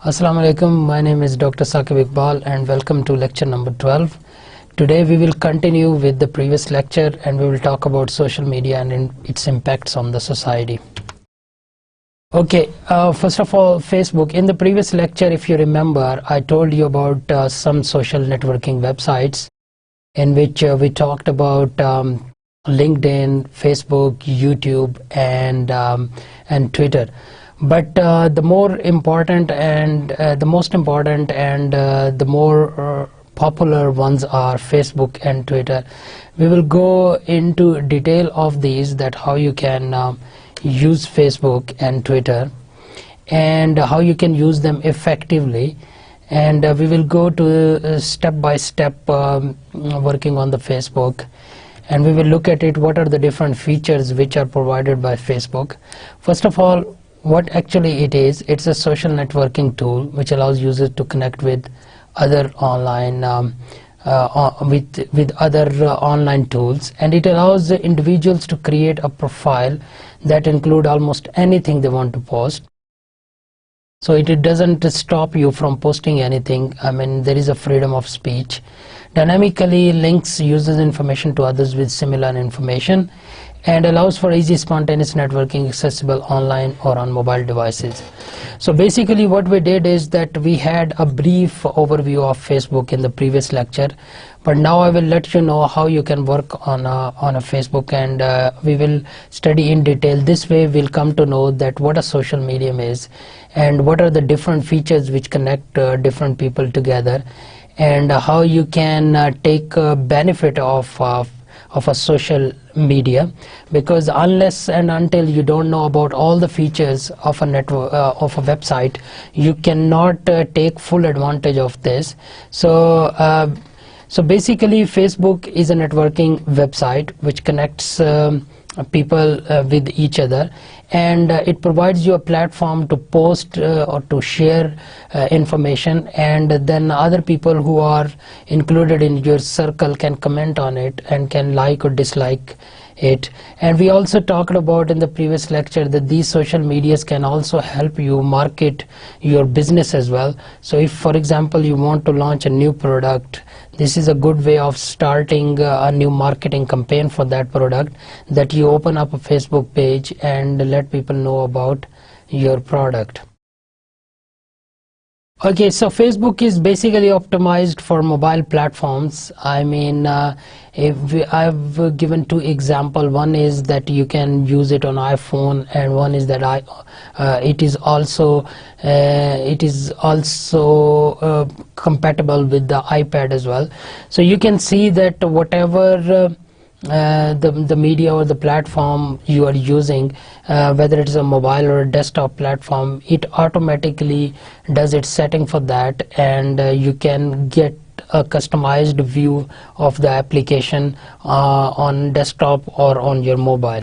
Assalamu alaikum. My name is Dr. Saqib Iqbal and welcome to lecture number 12. Today we will continue with the previous lecture and we will talk about social media and its impacts on the society. Okay, first of all, Facebook. In the previous lecture, if you remember, I told you about some social networking websites in which we talked about LinkedIn, Facebook, YouTube, and Twitter. But the more important and the most important and the more popular ones are Facebook and Twitter. We will go into detail of these, that how you can use Facebook and Twitter and how you can use them effectively, and we will go to step by step working on the Facebook, and we will look at it, what are the different features which are provided by Facebook. First of all, what actually it is, it's a social networking tool which allows users to connect with other online with other online tools, and it allows the individuals to create a profile that include almost anything they want to post. So it doesn't stop you from posting anything. I mean, there is a freedom of speech. Dynamically links users' information to others with similar information, and allows for easy spontaneous networking accessible online or on mobile devices. So basically what we did is that we had a brief overview of Facebook in the previous lecture, but now I will let you know how you can work on a Facebook, and we will study in detail. This way we'll come to know that what a social medium is and what are the different features which connect different people together, and how you can take benefit of a social media, because unless and until you don't know about all the features of a network of a website, you cannot take full advantage of this. So basically Facebook is a networking website which connects people with each other, and it provides you a platform to post or to share information, and then other people who are included in your circle can comment on it and can like or dislike it. And we also talked about in the previous lecture that these social medias can also help you market your business as well. So if, for example, you want to launch a new product, this is a good way of starting a new marketing campaign for that product, that you open up a Facebook page and let people know about your product. Okay, so Facebook is basically optimized for mobile platforms. I mean, I've given two examples. One is that you can use it on iPhone, and one is that it is also compatible with the iPad as well. So you can see that whatever the media or the platform you are using, whether it is a mobile or a desktop platform, it automatically does its setting for that, and you can get a customized view of the application on desktop or on your mobile.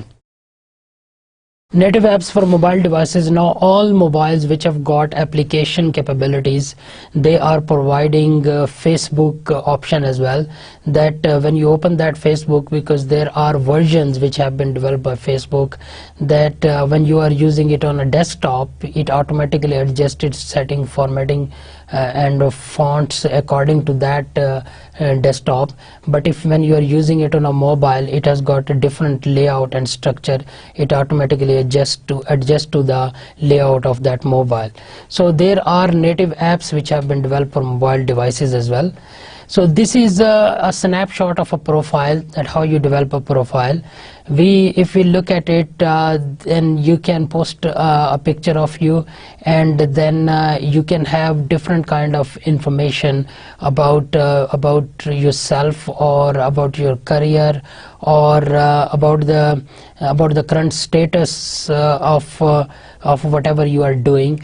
Native apps for mobile devices. Now all mobiles which have got application capabilities, they are providing Facebook option as well, that when you open that Facebook, because there are versions which have been developed by Facebook, that when you are using it on a desktop, it automatically adjusts its setting, formatting and fonts according to that desktop. But if when you are using it on a mobile, it has got a different layout and structure, it automatically adjust to the layout of that mobile. So there are native apps which have been developed for mobile devices as well. So this is a snapshot of a profile, that how you develop a profile. If we look at it, then you can post a picture of you, and then you can have different kind of information about yourself, or about your career, or about the current status of whatever you are doing.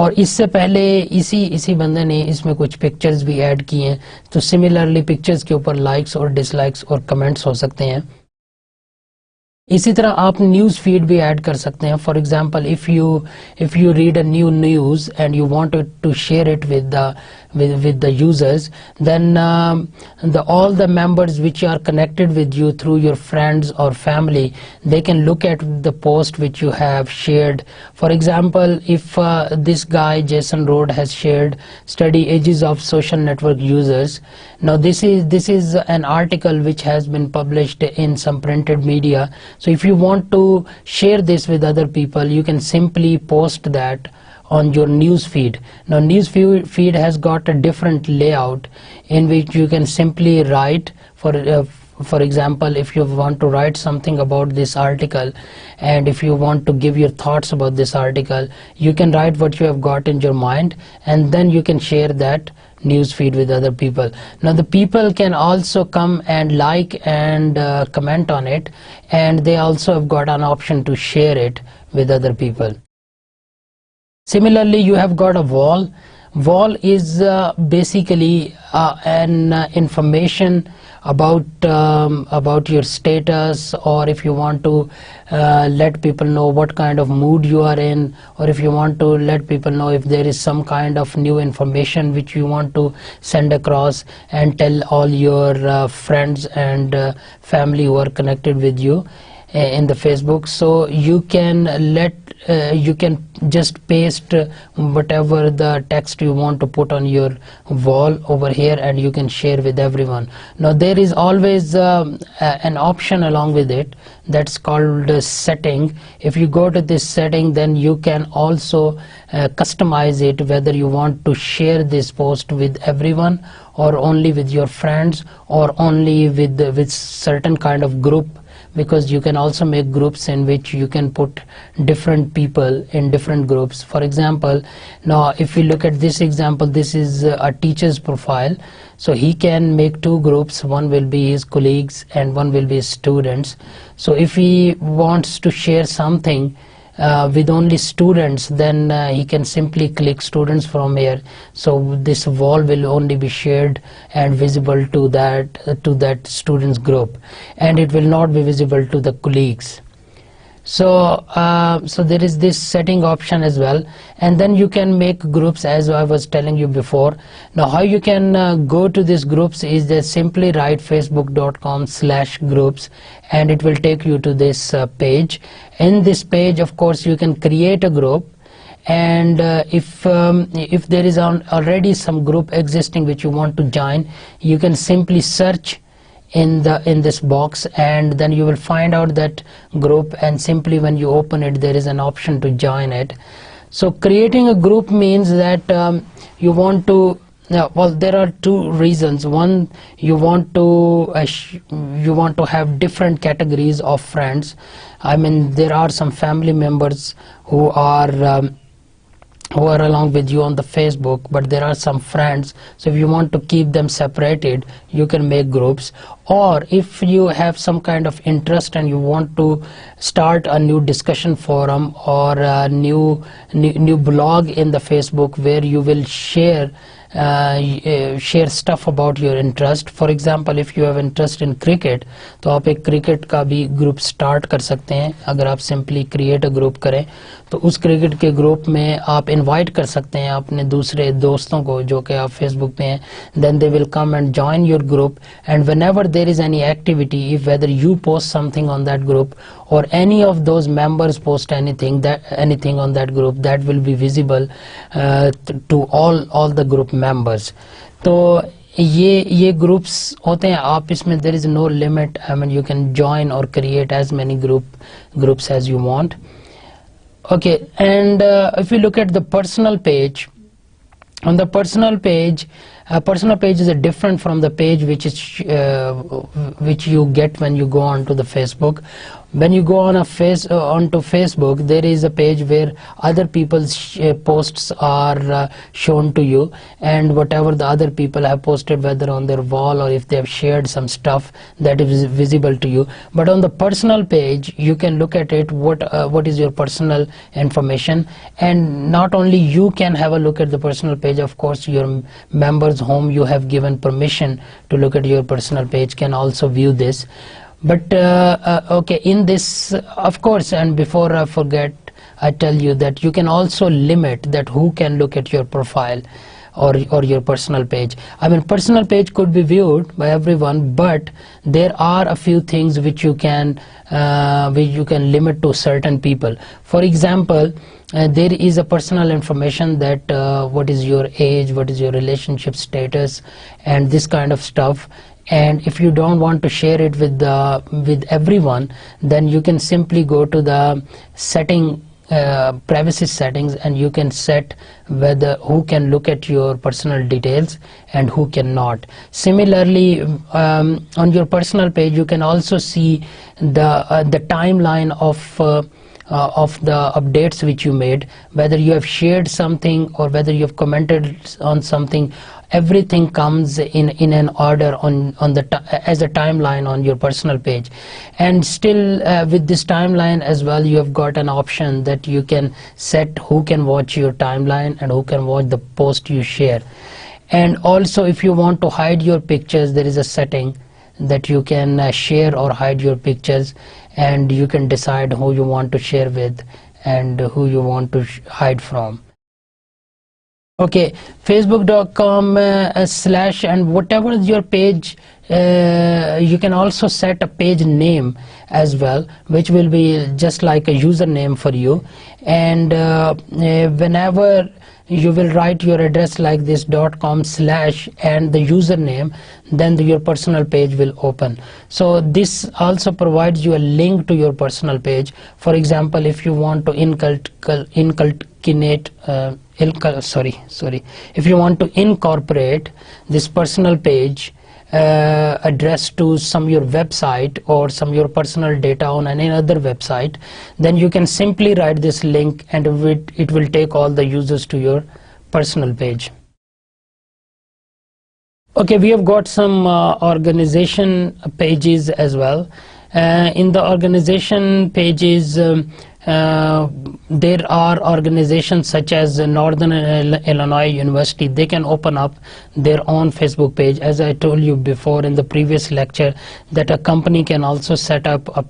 اور اس سے پہلے اسی بندے نے اس میں کچھ pictures بھی add کی ہیں، تو سملرلی پکچرز کے اوپر لائکس اور ڈس لائکس اور کمنٹس ہو سکتے ہیں. اسی طرح آپ نیوز فیڈ بھی ایڈ کر سکتے ہیں. For example if you read a new news and you want to share it with the users, then all the members which are connected with you through your friends or family, they can look at the post which you have shared. For example, if this guy Jason Rode has shared study ages of social network users. Now this is an article which has been published in some printed media. So if you want to share this with other people, you can simply post that on your news feed. Now news feed has got a different layout in which you can simply write. For example, if you want to write something about this article and if you want to give your thoughts about this article, you can write what you have got in your mind and then you can share that news feed with other people. Now the people can also come and like and comment on it, and they also have got an option to share it with other people. Similarly, you have got a wall. Wall is basically an information about your status, or if you want to let people know what kind of mood you are in, or if you want to let people know if there is some kind of new information which you want to send across and tell all your friends and family who are connected with you in the Facebook. So you can you can just paste whatever the text you want to put on your wall over here and you can share with everyone. Now there is always an option along with it that's called setting. If you go to this setting, then you can also customize it, whether you want to share this post with everyone or only with your friends or only with certain kind of group, because you can also make groups in which you can put different people in different groups. For example, now if we look at this example, this is a teacher's profile. So he can make two groups, one will be his colleagues and one will be his students. So if he wants to share something with only students, then he can simply click students from here. So this wall will only be shared and visible to that students group, and it will not be visible to the colleagues. So there is this setting option as well, and then you can make groups as I was telling you before. Now how you can go to these groups is that simply write facebook.com/groups and it will take you to this page. In this page, of course, you can create a group, and if there is already some group existing which you want to join, you can simply search in this box and then you will find out that group, and simply when you open it there is an option to join it. So creating a group means that you want to well, there are two reasons. One, you want to have different categories of friends. I mean, there are some family members who are along with you on the Facebook, but there are some friends. So if you want to keep them separated, you can make groups. Or if you have some kind of interest and you want to start a new discussion forum or a new blog in the Facebook where you will share stuff about your interest. For example, if you have interest in cricket, تو آپ ایک cricket کا بھی group start کر سکتے ہیں. اگر آپ سمپلی کریٹ اے گروپ کریں تو اس کرکٹ کے گروپ میں آپ انوائٹ کر سکتے ہیں اپنے دوسرے دوستوں کو جو کہ آپ فیس بک پہ ہیں. Then they will come and join your group, and whenever there is any activity, if whether you post something on that group or any of those members post anything on that group, that will be visible to all the group members. تو یہ groups ہوتے ہیں. آپ اس میں there is no limit. I mean, you can join or create as many groups as you want. Okay, and if you look at the personal page, on the personal page is different from the page which you get when you go on to the Facebook. When you go on onto Facebook, there is a page where other people's posts are shown to you, and whatever the other people have posted, whether on their wall or if they have shared some stuff, that is visible to you. But on the personal page, you can look at it, what is your personal information, and not only you can have a look at the personal page, of course your members whom you have given permission to look at your personal page can also view this. But okay, in this, of course, and before I forget, I tell you that you can also limit that who can look at your profile or your personal page. I mean, personal page could be viewed by everyone, but there are a few things which you can limit to certain people. For example, there is a personal information that what is your age, what is your relationship status, and this kind of stuff. And if you don't want to share it with everyone, then you can simply go to the privacy settings, and you can set whether who can look at your personal details and who cannot. Similarly, on your personal page, you can also see the timeline of the updates which you made, whether you have shared something or whether you have commented on something. Everything comes in an order as a timeline on your personal page. And still with this timeline as well, you have got an option that you can set who can watch your timeline and who can watch the post you share. And also, if you want to hide your pictures, there is a setting that you can share or hide your pictures, and you can decide who you want to share with and who you want to hide from. Okay, facebook.com / and whatever is your page, you can also set a page name as well, which will be just like a username for you. And whenever you will write your address like this .com / and the username, then your personal page will open. So this also provides you a link to your personal page. For example, if you want to if you want to incorporate this personal page address to your website or your personal data on any other website, then you can simply write this link, and it will take all the users to your personal page. Okay, we have got some organization pages as well. In the organization pages, there are organizations such as Northern Illinois University. They can open up their own Facebook page. As I told you before in the previous lecture, that a company can also set up a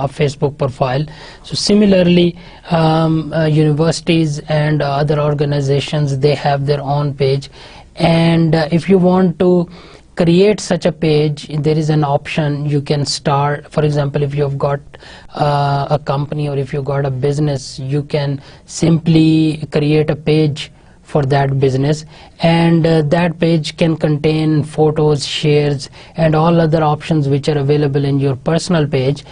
Facebook profile. So similarly, universities and other organizations, they have their own page. And if you want to create such a page, there is an option you can start. For example, if you have got a company or if you got a business, you can simply create a page for that business, and that page can contain photos, shares, and all other options which are available in your personal page.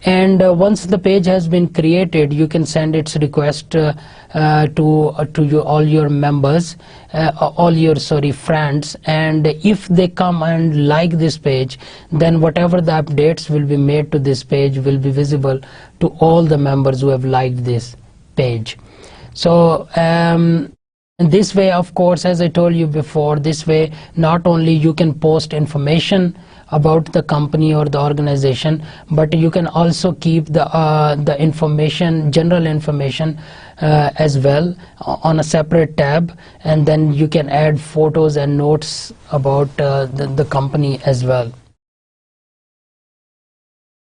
And once the page has been created, you can send its request to all your members, friends, and if they come and like this page, then whatever the updates will be made to this page will be visible to all the members who have liked this page. So this way, of course, as I told you before, this way not only you can post information about the company or the organization, but you can also keep the information, general information as well on a separate tab, and then you can add photos and notes about the company as well.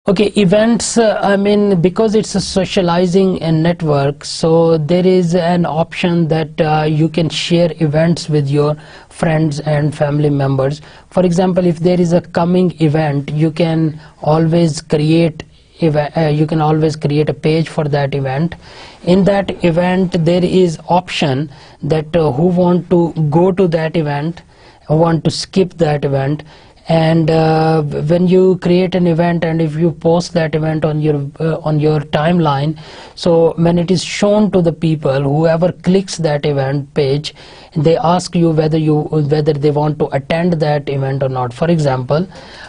Okay, events, I mean, because it's a socializing network, so there is an option that you can share events with your friends and family members. For example, if there is a coming event, you can always create a page for that event. In that event, there is option that who want to go to that event, who want to skip that event. And when you create an event and if you post that event on your timeline, so when it is shown to the people, whoever clicks that event page, they ask you whether they want to attend that event or not. For example,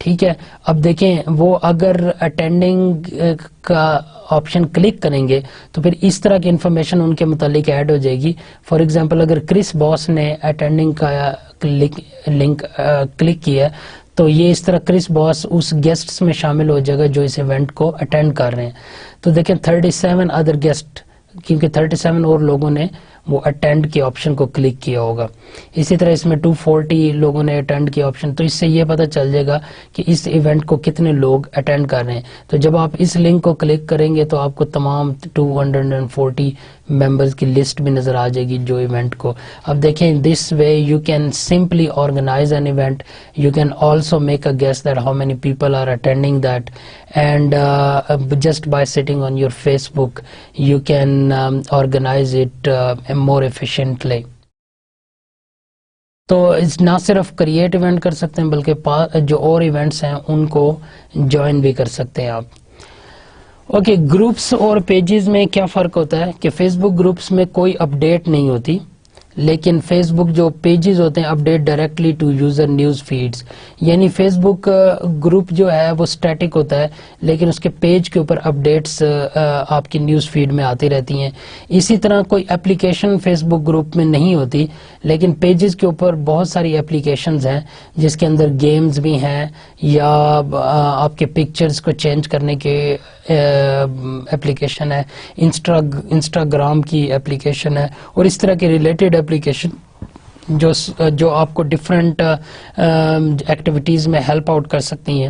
ٹھیک ہے. اب دیکھیں وہ اگر attending کا option click کریں گے تو پھر اس طرح کی انفارمیشن ان کے متعلق ایڈ ہو جائے گی. فار ایگزامپل اگر کرس باس نے اٹینڈنگ کا لنک کلک کیا تو یہ اس طرح کرس باس اس گیسٹس میں شامل ہو جائے گا جو اس ایونٹ کو اٹینڈ کر رہے ہیں. تو دیکھیں 37 ادر گیسٹ، کیونکہ 37 اور لوگوں نے وہ اٹینڈ کے آپشن کو کلک کیا ہوگا. اسی طرح اس میں 240 لوگوں نے اٹینڈ کیا آپشن. تو اس سے یہ پتہ چل جائے گا کہ اس ایونٹ کو کتنے لوگ اٹینڈ کر رہے ہیں. تو جب آپ اس لنک کو کلک کریں گے تو آپ کو تمام 240 ممبرز کی لسٹ بھی نظر آ جائے گی جو ایونٹ کو. اب دیکھیں this way you can simply organize an event. You can also make a guess that how many people are attending that, and just by sitting on your Facebook you can organize it more efficiently. تو نہ صرف create event کر سکتے ہیں بلکہ جو اور events ہیں ان کو جوائن بھی کر سکتے ہیں آپ. اوکے, گروپس اور پیجز میں کیا فرق ہوتا ہے کہ فیس بک گروپس میں کوئی اپڈیٹ نہیں ہوتی, لیکن فیس بک جو پیجز ہوتے ہیں update directly to user news feeds. یعنی فیس بک گروپ جو ہے وہ اسٹیٹک ہوتا ہے لیکن اس کے پیج کے اوپر اپڈیٹس آپ کی نیوز فیڈ میں آتی رہتی ہیں. اسی طرح کوئی اپلیکیشن فیس بک گروپ میں نہیں ہوتی, لیکن پیجز کے اوپر بہت ساری اپلیکیشنز ہیں جس کے اندر گیمز بھی ہیں یا آپ کے پکچرز کو چینج کرنے کے اپلیکیشن ہے, انسٹاگرام کی اپلیکیشن ہے اور اس طرح کے ریلیٹڈ اپلیکیشن جو آپ کو ڈفرینٹ ایکٹیویٹیز میں ہیلپ آؤٹ کر سکتی ہیں.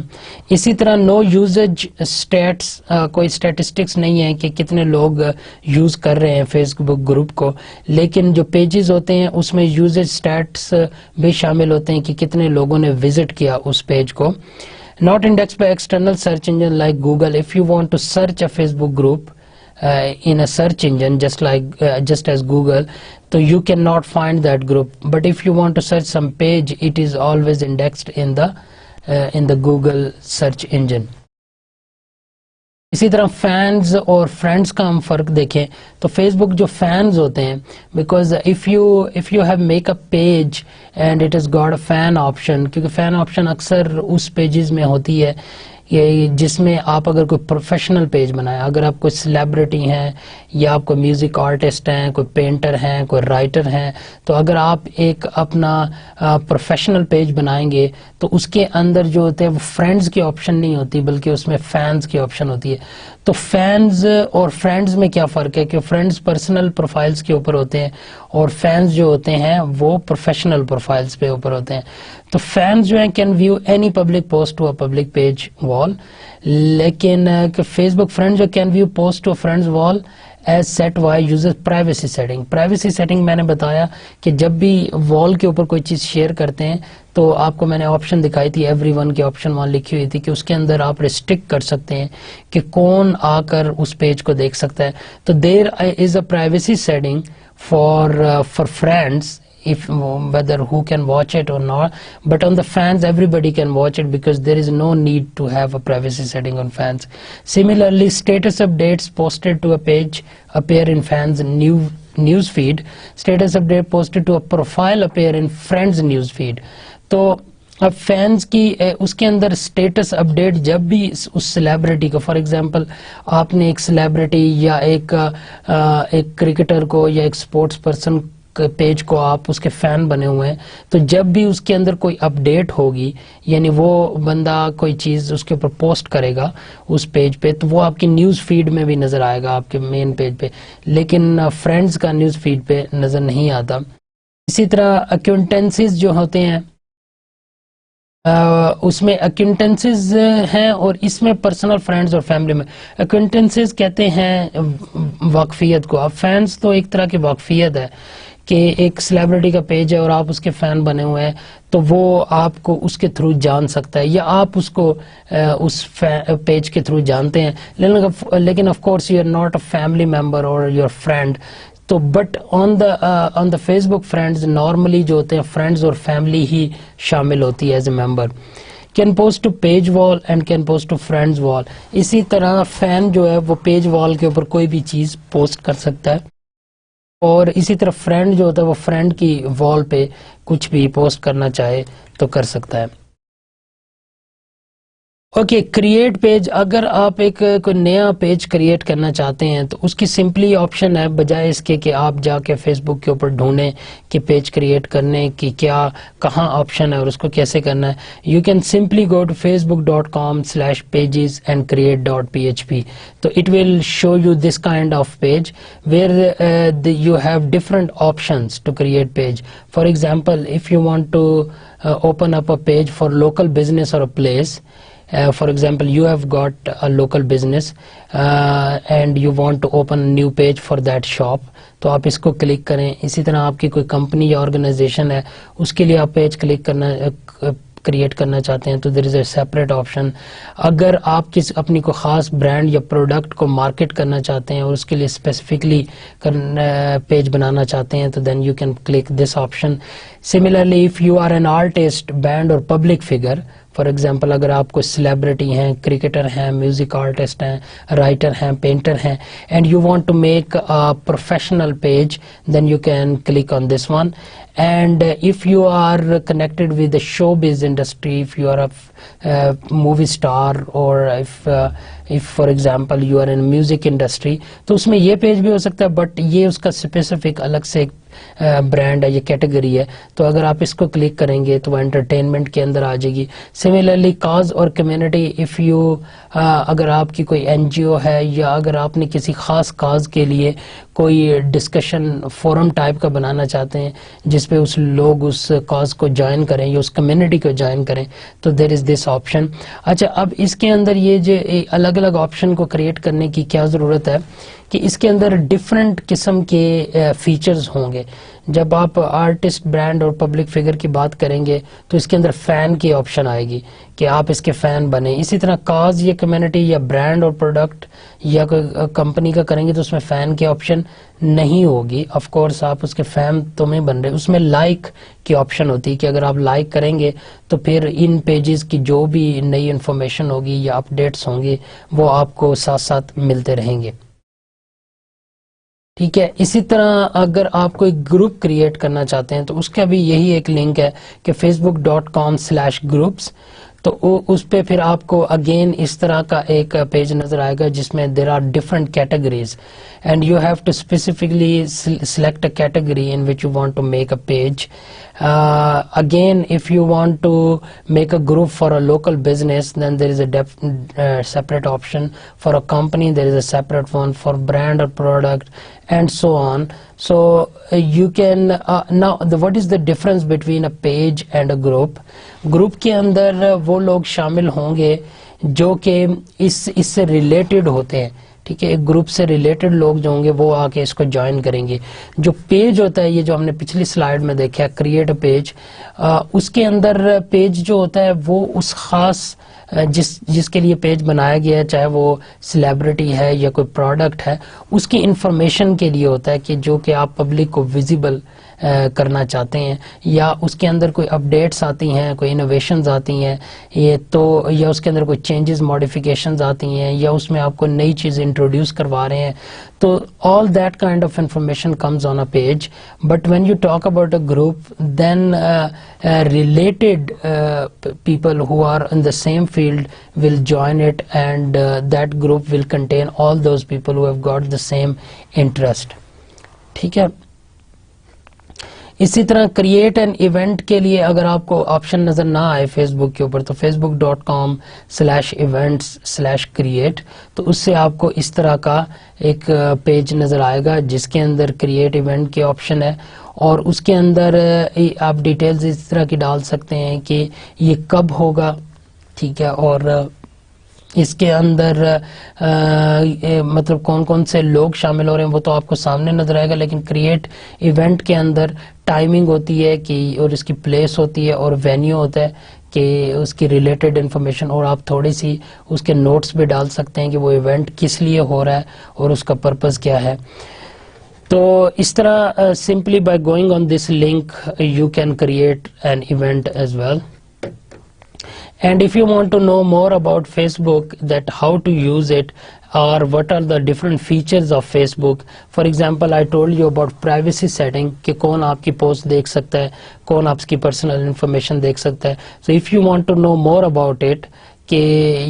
اسی طرح نو یوزج اسٹیٹس, کوئی اسٹیٹسٹکس نہیں ہے کہ کتنے لوگ یوز کر رہے ہیں فیس بک گروپ کو, لیکن جو پیجز ہوتے ہیں اس میں یوزج اسٹیٹس بھی شامل ہوتے ہیں کہ کتنے لوگوں نے وزٹ کیا اس پیج کو. Not indexed by external search engine like Google. If you want to search a Facebook group in a search engine just as Google, so you cannot find that group. But if you want to search some page, it is always indexed in the Google search engine. اسی طرح fans اور friends کا ہم فرق دیکھیں تو face بک جو fans ہوتے ہیں, because if you have make a page and it is got a fan option, کیونکہ فین آپشن اکثر اس پیجز میں ہوتی ہے جس میں آپ اگر کوئی پروفیشنل پیج بنائیں, اگر آپ کوئی سیلیبریٹی ہیں یا آپ کوئی میوزک آرٹسٹ ہیں, کوئی پینٹر ہیں, کوئی رائٹر ہیں, تو اگر آپ ایک اپنا پروفیشنل پیج بنائیں گے تو اس کے اندر جو ہوتے ہیں وہ فرینڈز کی آپشن نہیں ہوتی بلکہ اس میں فینز کی آپشن ہوتی ہے. تو فینز اور فرینڈز میں کیا فرق ہے کہ فرینڈز پرسنل پروفائلز کے اوپر ہوتے ہیں اور فینز جو ہوتے ہیں وہ پروفیشنل پروفائلز پہ اوپر ہوتے ہیں. تو فینز جو ہیں can view any public post to a public page wall, لیکن فیس بک فرینڈ جو can view post to friends wall as set by user privacy setting. Privacy setting میں نے بتایا کہ جب بھی وال کے اوپر کوئی چیز شیئر کرتے ہیں تو آپ کو میں نے آپشن دکھائی تھی, ایوری ون کی آپشن وہاں لکھی ہوئی تھی کہ اس کے اندر آپ ریسٹرکٹ کر سکتے ہیں کہ کون آ کر اس پیج کو دیکھ سکتا ہے. تو there is a privacy setting for friends if whether who can watch it or not, but on the fans everybody can watch it because there is no need to have a privacy setting on fans. Similarly, status updates posted to a page appear in fans news feed. Status update posted to a profile appear in friends news feed. تو اب fans کی اس کے اندر status update جب بھی اس celebrity کو, for example آپ نے ایک سیلیبریٹی یا ایک کرکٹر کو یا ایک اسپورٹس پرسن پیج کو آپ اس کے فین بنے ہوئے ہیں, تو جب بھی اس کے اندر کوئی اپڈیٹ ہوگی یعنی وہ بندہ کوئی چیز اس کے اوپر پوسٹ کرے گا اس پیج پہ تو وہ آپ کی نیوز فیڈ میں بھی نظر آئے گا آپ کے مین پیج پہ, لیکن فرینڈز کا نیوز فیڈ پہ نظر نہیں آتا. اسی طرح اکوینٹنسز جو ہوتے ہیں اس میں اکوینٹنسز ہیں اور اس میں پرسنل فرینڈز اور فیملی میں. اکوینٹنسز کہتے ہیں واقفیت کو. اب فینس تو ایک طرح کی واقفیت ہے کہ ایک سیلیبریٹی کا پیج ہے اور آپ اس کے فین بنے ہوئے ہیں تو وہ آپ کو اس کے تھرو جان سکتا ہے یا آپ اس کو اس پیج کے تھرو جانتے ہیں, لیکن of course you are not a family member اور یور فرینڈ. تو but on the Facebook friends normally جو ہوتے ہیں فرینڈز اور فیملی ہی شامل ہوتی ہے as a member. Can post to page wall and can post to friends wall. اسی طرح فین جو ہے وہ پیج وال کے اوپر کوئی بھی چیز پوسٹ کر سکتا ہے اور اسی طرح فرینڈ جو ہوتا ہے وہ فرینڈ کی وال پہ کچھ بھی پوسٹ کرنا چاہے تو کر سکتا ہے. Okay create page. اگر آپ ایک کوئی نیا پیج کریٹ کرنا چاہتے ہیں تو اس کی سمپلی آپشن ہے, بجائے اس کے کہ آپ جا کے فیس بک کے اوپر ڈھونڈیں کہ پیج کریٹ کرنے کی کیا کہاں آپشن ہے اور اس کو کیسے کرنا ہے. You can simply go to facebook.com/pages and create.php. تو it will show you this kind of page where you have different options to create page. For example, if you want to open up a page for local business or a place, for example you have got a local business and you want to open a new page for that shop, تو آپ اس کو click کریں. اسی طرح آپ کی کوئی company یا آرگنائزیشن ہے, اس کے لیے آپ پیج کریٹ کرنا چاہتے ہیں تو there is a separate option. اگر آپ اپنی کوئی خاص برانڈ یا پروڈکٹ کو مارکیٹ کرنا چاہتے ہیں اور اس کے لیے اسپیسیفکلی پیج بنانا چاہتے ہیں تو then you can click this option. Similarly if you are an artist, band اور پبلک فگر, فار ایگزامپل اگر آپ کوئی سیلیبریٹی ہیں, کرکٹر ہیں, میوزک آرٹسٹ ہیں, رائٹر ہیں, پینٹر ہیں, and you want to make a professional page, then you can click on this one. And if you are connected with the showbiz industry, if you are a movie star, or if for example you are in music industry, تو اس میں یہ page بھی ہو سکتا ہے, but یہ اس کا specific الگ سے برانڈ ہے, یہ کیٹیگری ہے. تو اگر آپ اس کو کلک کریں گے تو وہ انٹرٹینمنٹ کے اندر آ جائے گی. سملرلی کاز اور کمیونٹی, اف یو اگر آپ کی کوئی این جی او ہے یا اگر آپ نے کسی خاص کاز کے لیے کوئی ڈسکشن فورم ٹائپ کا بنانا چاہتے ہیں جس پہ اس لوگ اس کاز کو جوائن کریں یا اس کمیونٹی کو جوائن کریں, تو دیر از دس آپشن. اچھا, اب اس کے اندر یہ جو الگ الگ آپشن کو کریٹ کرنے کی کیا ضرورت ہے کہ اس کے اندر ڈفرینٹ قسم کے فیچرز ہوں گے. جب آپ آرٹسٹ, برانڈ اور پبلک فگر کی بات کریں گے تو اس کے اندر فین کی آپشن آئے گی کہ آپ اس کے فین بنیں. اسی طرح کاز یا کمیونٹی یا برانڈ اور پروڈکٹ یا کوئی کمپنی کا کریں گے تو اس میں فین کی آپشن نہیں ہوگی. آف کورس آپ اس کے فین تو نہیں بن رہے, اس میں لائک کی آپشن ہوتی ہے کہ اگر آپ لائک کریں گے تو پھر ان پیجز کی جو بھی نئی انفارمیشن ہوگی یا اپڈیٹس ہوں گی وہ آپ کو ساتھ ساتھ ملتے رہیں گے. ٹھیک ہے. اسی طرح اگر آپ کوئی گروپ کریٹ کرنا چاہتے ہیں تو اس کا بھی یہی ایک لنک ہے کہ facebook.com/groups. تو اس پہ پھر آپ کو اگین اس طرح کا ایک پیج نظر آئے گا جس میں there are different categories and you have to specifically select a category in which you want to make a page. Again, if you want to make a group for a local business, then there is a separate option. For a company, there is a separate one. For brand or product, and so on. So you can now what is the difference between a page and a group? Group کے اندر وہ لوگ شامل ہوں گے جو کہ اس سے related ہوتے ہیں. ٹھیک ہے, ایک گروپ سے ریلیٹڈ لوگ جو ہوں گے وہ آ کے اس کو جوائن کریں گے. جو پیج ہوتا ہے, یہ جو ہم نے پچھلی سلائیڈ میں دیکھا ہے, کریٹ اے پیج, اس کے اندر پیج جو ہوتا ہے وہ اس خاص جس کے لیے پیج بنایا گیا ہے, چاہے وہ سیلیبریٹی ہے یا کوئی پروڈکٹ ہے, اس کی انفارمیشن کے لیے ہوتا ہے کہ جو کہ آپ پبلک کو ویزیبل کرنا چاہتے ہیں, یا اس کے اندر کوئی اپڈیٹس آتی ہیں, کوئی انوویشنز آتی ہیں, یہ تو یا اس کے اندر کوئی چینجز ماڈیفیکیشنز آتی ہیں, یا اس میں آپ کو نئی چیز انٹروڈیوس کروا رہے ہیں, تو all that kind of information comes on a page. But when you talk about a group, then related people who are in the same field will join it, and that group will contain all those people who have got the same interest. ٹھیک ہے. اسی طرح create an event کے لیے اگر آپ کو option نظر نہ آئے فیس بک کے اوپر تو facebook.com/events/create, تو اس سے آپ کو اس طرح کا ایک پیج نظر آئے گا جس کے اندر کریٹ ایونٹ کی آپشن ہے, اور اس کے اندر آپ ڈیٹیلز اس طرح کی ڈال سکتے ہیں کہ یہ کب ہوگا. ٹھیک ہے. اور اس کے اندر مطلب کون کون سے لوگ شامل ہو رہے ہیں وہ تو آپ کو سامنے نظر آئے گا, لیکن کریٹ ایونٹ کے اندر ٹائمنگ ہوتی ہے کہ اور اس کی پلیس ہوتی ہے اور وینیو ہوتا ہے کہ اس کی ریلیٹڈ انفارمیشن, اور آپ تھوڑی سی اس کے نوٹس بھی ڈال سکتے ہیں کہ وہ ایونٹ کس لیے ہو رہا ہے اور اس کا پرپز کیا ہے. تو اس طرح simply by going on this link you can create an event as well. And if you want to know more about Facebook, that how to use it or what are the different features of Facebook, for example I told you about privacy setting کہ کون آپ کی post دیکھ سکتا ہے, کون آپ کی پرسنل انفارمیشن دیکھ سکتا ہے. So if you want to know more about it, کہ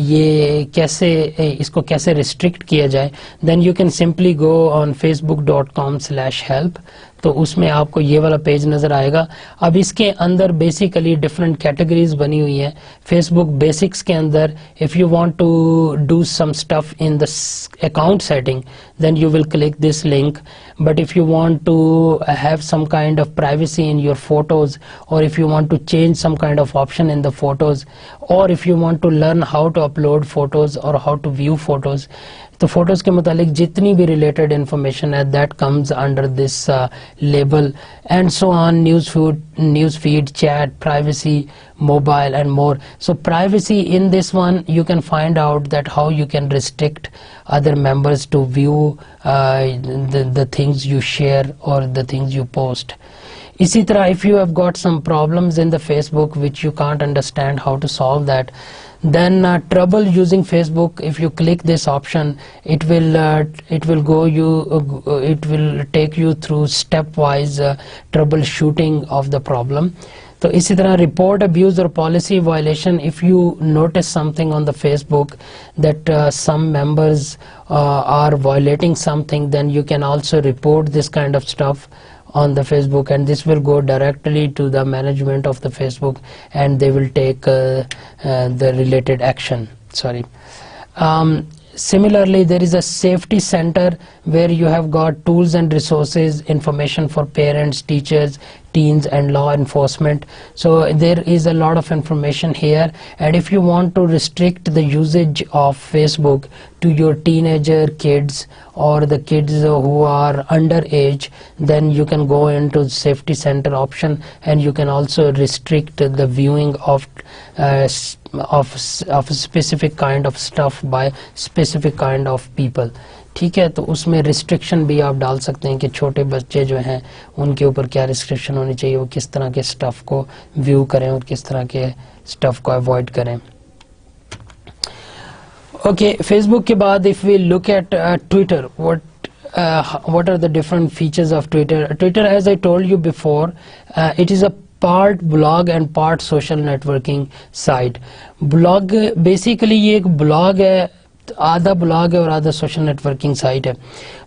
یہ کیسے اس کو کیسے ریسٹرکٹ کیا جائے, then you can simply go on facebook.com/help. تو اس میں آپ کو یہ والا پیج نظر آئے گا. اب اس کے اندر بیسیکلی ڈفرینٹ کیٹیگریز بنی ہوئی ہیں. فیس بک بیسکس کے اندر if you want to do some stuff in the account setting then you will click this link. But if you want to have some kind of privacy in your photos, or if you want to change some kind of option in the photos, or if you want to learn how to upload photos or how to view photos, تو photos کے متعلق جتنی بھی related information ہے that comes under this label and so on. News feed, chat, privacy, mobile and more. So privacy in this one you can find out that how you can restrict other members to view the things you share or the things you post. اسی طرح if you have got some problems in the Facebook which you can't understand how to solve that, then trouble using Facebook, if you click this option it will take you through stepwise troubleshooting of the problem. تو اسی طرح report abuse or policy violation, if you notice something on the Facebook that some members are violating something, then you can also report this kind of stuff on the Facebook, and this will go directly to the management of the Facebook and they will take the related action. Similarly, there is a safety center where you have got tools and resources, information for parents, teachers, teens and law enforcement. So there is a lot of information here, and if you want to restrict the usage of Facebook to your teenager kids or the kids who are underage, then you can go into the safety center option and you can also restrict the viewing of specific kind of stuff by specific kind of people. ٹھیک ہے, تو اس میں restriction بھی آپ ڈال سکتے ہیں کہ چھوٹے بچے جو ہیں ان کے اوپر کیا ریسٹرکشن ہونی چاہیے, وہ کس طرح کے سٹف کو ویو کریں اور کس طرح کے سٹف کو اوائڈ کریں. اوکے, فیس بک کے بعد if we look at Twitter, what are the different features of Twitter? Twitter, as I told you before, it is a part blog and part social networking site. Blog basically یہ ایک blog ہے, آدھا blog ہے اور آدھا social networking site ہے.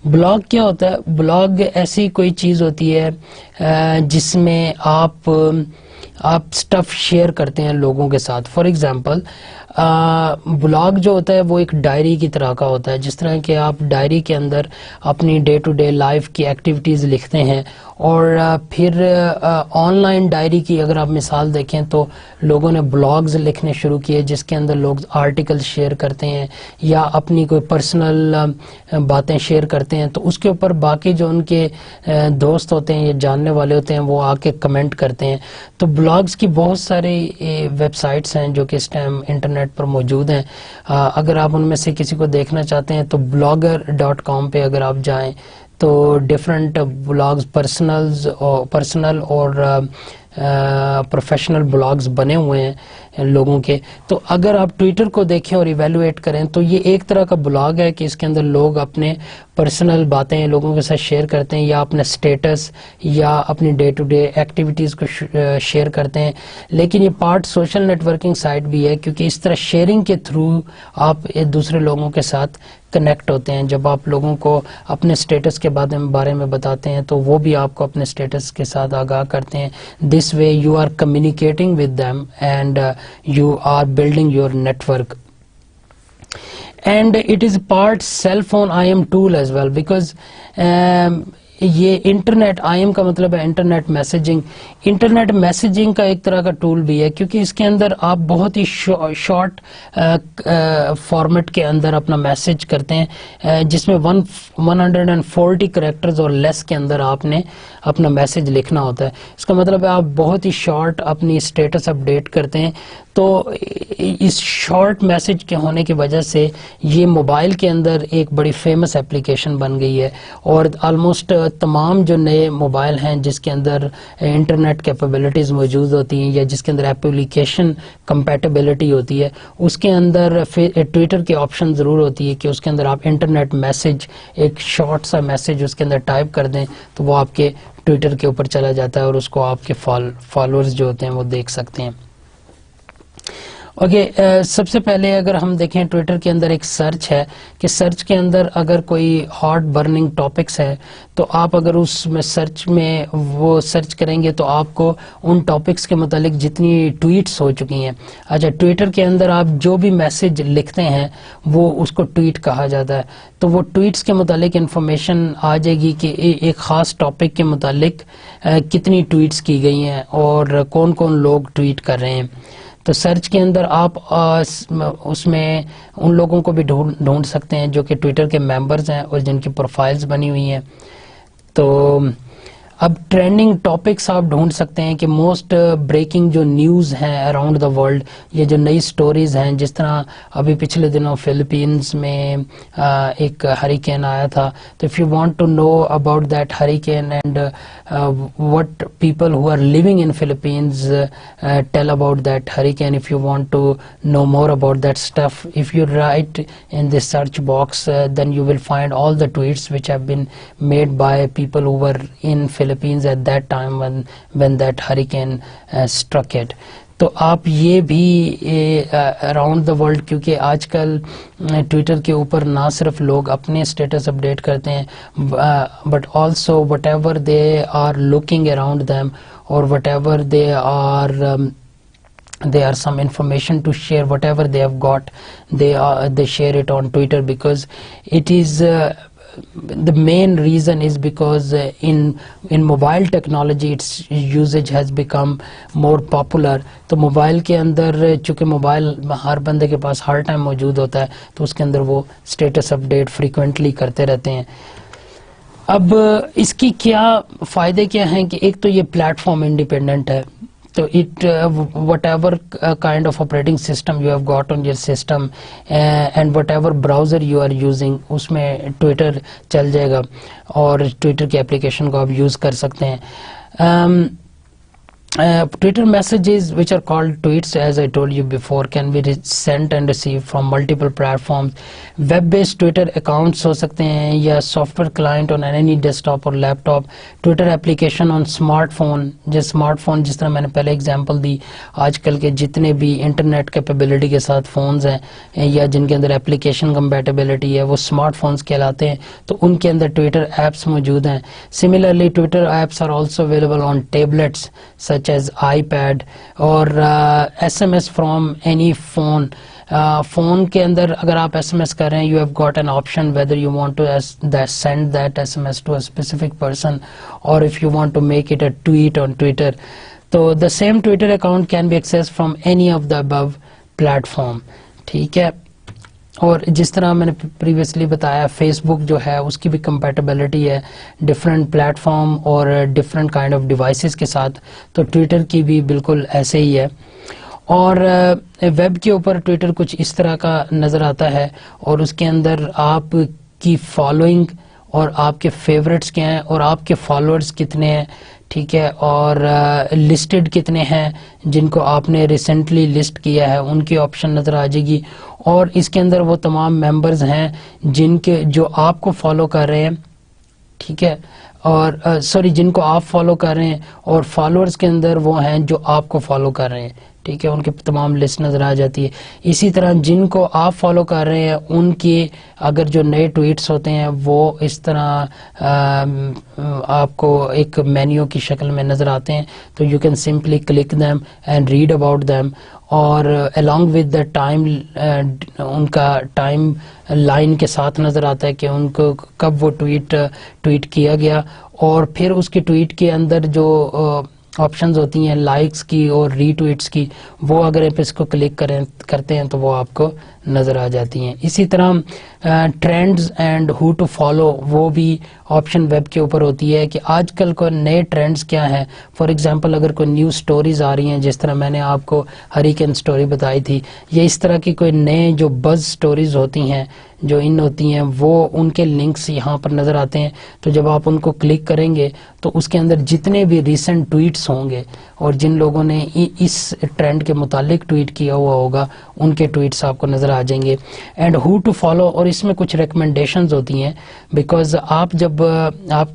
Blog کیا ہوتا ہے؟ بلاگ ایسی کوئی چیز ہوتی ہے جس میں آپ سٹف شیئر کرتے ہیں لوگوں کے ساتھ. فار ایگزامپل بلاگ جو ہوتا ہے وہ ایک ڈائری کی طرح کا ہوتا ہے, جس طرح کہ آپ ڈائری کے اندر اپنی ڈے ٹو ڈے لائف کی ایکٹیویٹیز لکھتے ہیں, اور پھر آن لائن ڈائری کی اگر آپ مثال دیکھیں تو لوگوں نے بلاگز لکھنے شروع کیے جس کے اندر لوگ آرٹیکل شیئر کرتے ہیں یا اپنی کوئی پرسنل باتیں شیئر کرتے ہیں, تو اس کے اوپر باقی جو ان کے دوست ہوتے ہیں یا جاننے والے ہوتے ہیں وہ آ کے کمنٹ کرتے ہیں. تو بلاگز کی بہت ساری ویب سائٹس ہیں جو کہ اس ٹائم انٹرنیٹ پر موجود ہیں. اگر آپ ان میں سے کسی کو دیکھنا چاہتے ہیں تو blogger.com پہ اگر آپ جائیں تو ڈفرینٹ بلاگز پرسنل اور پروفیشنل بلاگز بنے ہوئے ہیں لوگوں کے. تو اگر آپ ٹویٹر کو دیکھیں اور ایویلویٹ کریں تو یہ ایک طرح کا بلاگ ہے کہ اس کے اندر لوگ اپنے پرسنل باتیں لوگوں کے ساتھ شیئر کرتے ہیں یا اپنا سٹیٹس یا اپنی ڈے ٹو ڈے ایکٹیویٹیز کو شیئر کرتے ہیں. لیکن یہ پارٹ سوشل نیٹورکنگ سائٹ بھی ہے کیونکہ اس طرح شیئرنگ کے تھرو آپ دوسرے لوگوں کے ساتھ کنیکٹ ہوتے ہیں. جب آپ لوگوں کو اپنے سٹیٹس کے بارے میں بتاتے ہیں تو وہ بھی آپ کو اپنے سٹیٹس کے ساتھ آگاہ کرتے ہیں. This way you are communicating with them and you are building your network. And it is part cell phone IM tool as well because یہ انٹرنیٹ IM کا مطلب ہے انٹرنیٹ میسیجنگ. انٹرنیٹ میسیجنگ کا ایک طرح کا ٹول بھی ہے کیونکہ اس کے اندر آپ بہت ہی شارٹ فارمیٹ کے اندر اپنا میسیج کرتے ہیں جس میں 140 کریکٹرز اور لیس کے اندر آپ نے اپنا میسیج لکھنا ہوتا ہے. اس کا مطلب ہے آپ بہت ہی شارٹ اپنی اسٹیٹس اپڈیٹ کرتے ہیں. تو اس شارٹ میسیج کے ہونے کی وجہ سے یہ موبائل کے اندر ایک بڑی فیمس اپلیکیشن بن گئی ہے اور آلموسٹ تمام جو نئے موبائل ہیں جس کے اندر انٹرنیٹ کیپیبلٹیز موجود ہوتی ہیں یا جس کے اندر ایپلیکیشن کمپیٹیبلٹی ہوتی ہے اس کے اندر ٹویٹر کی آپشن ضرور ہوتی ہے کہ اس کے اندر آپ انٹرنیٹ میسیج ایک شارٹ سا میسیج اس کے اندر ٹائپ کر دیں تو وہ آپ کے ٹویٹر کے اوپر چلا جاتا ہے اور اس کو آپ کے فالوورز جو ہوتے ہیں وہ دیکھ سکتے ہیں. اوکے سب سے پہلے اگر ہم دیکھیں ٹویٹر کے اندر ایک سرچ ہے کہ سرچ کے اندر اگر کوئی ہاٹ برننگ ٹاپکس ہے تو آپ اگر اس میں سرچ میں وہ سرچ کریں گے تو آپ کو ان ٹاپکس کے متعلق جتنی ٹویٹس ہو چکی ہیں، اچھا ٹویٹر کے اندر آپ جو بھی میسج لکھتے ہیں وہ اس کو ٹویٹ کہا جاتا ہے، تو وہ ٹویٹس کے متعلق انفارمیشن آ جائے گی کہ ایک خاص ٹاپک کے متعلق کتنی ٹویٹس کی گئی ہیں اور کون کون لوگ ٹویٹ کر رہے ہیں۔ تو سرچ کے اندر آپ اس میں ان لوگوں کو بھی ڈھونڈ سکتے ہیں جو کہ ٹویٹر کے ممبرز ہیں اور جن کی پروفائلز بنی ہوئی ہیں۔ تو اب ٹرینڈنگ ٹاپکس آپ ڈھونڈ سکتے ہیں کہ موسٹ بریکنگ جو نیوز ہیں اراؤنڈ دا ورلڈ، یہ جو نئی سٹوریز ہیں، جس طرح ابھی پچھلے دنوں فلپینز میں ایک ہریکین آیا تھا، تو if you want to know about that hurricane and what people who are living in Philippines tell about that hurricane, if you want to know more about that stuff, if you write in the search box then you will find all the tweets which have been made by people who were in Philippines at that time when that hurricane struck it. تو آپ یہ بھی around the world, کیونکہ آج کل Twitter کے اوپر نہ صرف لوگ اپنے اسٹیٹس اپڈیٹ کرتے ہیں but also whatever they are looking around them اور whatever they are some information to share, whatever they have got they share it on Twitter, because it is the main reason is because in mobile technology its usage has become more popular. تو mobile کے اندر چونکہ mobile ہر بندے کے پاس ہر time موجود ہوتا ہے تو اس کے اندر وہ اسٹیٹس اپڈیٹ فریکوینٹلی کرتے رہتے ہیں۔ اب اس کی کیا فائدے کیا ہیں کہ ایک تو یہ پلیٹ فارم انڈیپینڈنٹ ہے، تو it whatever kind of operating system you have got on your system and whatever browser you are using اس میں ٹویٹر چل جائے گا اور ٹویٹر کی اپلیکیشن کو آپ یوز کر سکتے ہیں۔ Twitter messages which are called tweets, as I told you before, can be sent and received from multiple platforms. Web based Twitter accounts ہو سکتے ہیں یا software client on any desktop اور laptop, Twitter application on smartphone, جس طرح میں نے پہلے example دی، آج کل کے جتنے بھی انٹرنیٹ کیپیبلٹی کے ساتھ فونز ہیں یا جن کے اندر اپلیکیشن کمپیٹیبلٹی ہے وہ اسمارٹ فونز کہلاتے ہیں، تو ان کے اندر ٹویٹر ایپس موجود ہیں۔ Similarly Twitter apps are also available on tablets such as iPad اور SMS from any phone. Phone کے اندر اگر آپ SMS کر رہے ہیں، you have got an option whether you want to send that SMS to a specific person or if you want to make it a tweet on Twitter. تو the same Twitter account can be accessed from any of the above platform. ٹھیک ہے، اور جس طرح میں نے previously بتایا face بک جو ہے اس کی بھی کمپیٹیبلٹی ہے ڈفرینٹ پلیٹ فارم اور ڈفرینٹ کائنڈ آف ڈیوائسز کے ساتھ، تو ٹویٹر کی بھی بالکل ایسے ہی ہے۔ اور ویب کے اوپر ٹویٹر کچھ اس طرح کا نظر آتا ہے اور اس کے اندر آپ کی فالوئنگ اور آپ کے فیوریٹس کیا ہیں اور آپ کے فالوورز کتنے ہیں، ٹھیک ہے، اور لسٹڈ کتنے ہیں جن کو آپ نے ریسنٹلی لسٹ کیا ہے ان کی آپشن نظر آ جائے گی، اور اس کے اندر وہ تمام ممبرز ہیں جو آپ کو فالو کر رہے ہیں، ٹھیک ہے، اور جن کو آپ فالو کر رہے ہیں، اور فالوورز کے اندر وہ ہیں جو آپ کو فالو کر رہے ہیں، ٹھیک ہے، ان کی تمام لسٹ نظر آ جاتی ہے۔ اسی طرح جن کو آپ فالو کر رہے ہیں ان کی اگر جو نئے ٹویٹس ہوتے ہیں وہ اس طرح آپ کو ایک مینیو کی شکل میں نظر آتے ہیں، تو you can simply click them and read about them, اور along with the ٹائم ان کا ٹائم لائن کے ساتھ نظر آتا ہے کہ ان کو کب وہ ٹویٹ کیا گیا، اور پھر اس کے ٹویٹ کے اندر جو آپشنز ہوتی ہیں لائکس کی اور ری ٹویٹس کی، وہ اگر آپ اس کو کلک کرتے ہیں تو وہ آپ کو نظر آ جاتی ہیں۔ اسی طرح trends and who to follow, وہ بھی آپشن ویب کے اوپر ہوتی ہے کہ آج کل کو نئے ٹرینڈز کیا ہیں۔ فار ایگزامپل اگر کوئی نیو سٹوریز آ رہی ہیں، جس طرح میں نے آپ کو ہریکین سٹوری بتائی تھی، یا اس طرح کی کوئی نئے جو بز سٹوریز ہوتی ہیں جو ہوتی ہیں، وہ ان کے لنکس یہاں پر نظر آتے ہیں، تو جب آپ ان کو کلک کریں گے تو اس کے اندر جتنے بھی ریسنٹ ٹویٹس ہوں گے اور جن لوگوں نے اس ٹرینڈ کے متعلق ٹویٹ کیا ہوا ہوگا ان کے ٹویٹس آپ کو نظر آ جائیں گے۔ اینڈ ہو ٹو فالو، اور اس میں کچھ ریکمنڈیشنز ہوتی ہیں، بیکاز آپ جب آپ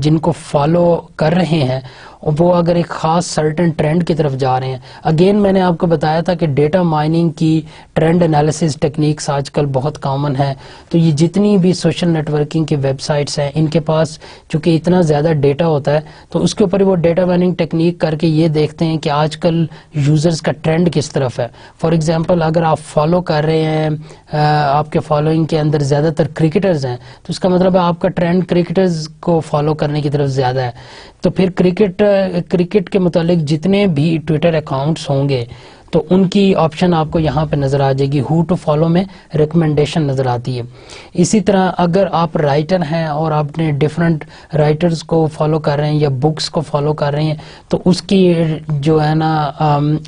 جن کو فالو کر رہے ہیں وہ اگر ایک خاص سرٹن ٹرینڈ کی طرف جا رہے ہیں. اگین میں نے آپ کو بتایا تھا کہ ڈیٹا مائننگ کی ٹرینڈ انالیسس ٹیکنیکس آج کل بہت کامن ہے. تو یہ جتنی بھی سوشل نیٹ ورکنگ کی ویب سائٹس ہیں ان کے پاس چونکہ اتنا زیادہ ڈیٹا ہوتا ہے تو اس کے اوپر وہ ڈیٹا مائننگ ٹیکنیک کر کے یہ دیکھتے ہیں کہ آج کل یوزرز کا ٹرینڈ کس طرف ہے. فار ایگزامپل اگر آپ فالو کر رہے ہیں آپ کے فالوئنگ کے اندر زیادہ تر کرکٹرز ہیں تو اس کا مطلب ہے آپ کا ٹرینڈ کرکٹرز کو فالو کرنے کی طرف زیادہ ہے. تو پھر کرکٹ کے متعلق جتنے بھی ٹویٹر اکاؤنٹس ہوں گے تو ان کی آپشن آپ کو یہاں پہ نظر آ جائے گی. ہو ٹو فالو میں ریکمنڈیشن نظر آتی ہے. اسی طرح اگر آپ رائٹر ہیں اور آپ نے ڈفرینٹ رائٹرز کو فالو کر رہے ہیں یا بکس کو فالو کر رہے ہیں تو اس کی جو ہے نا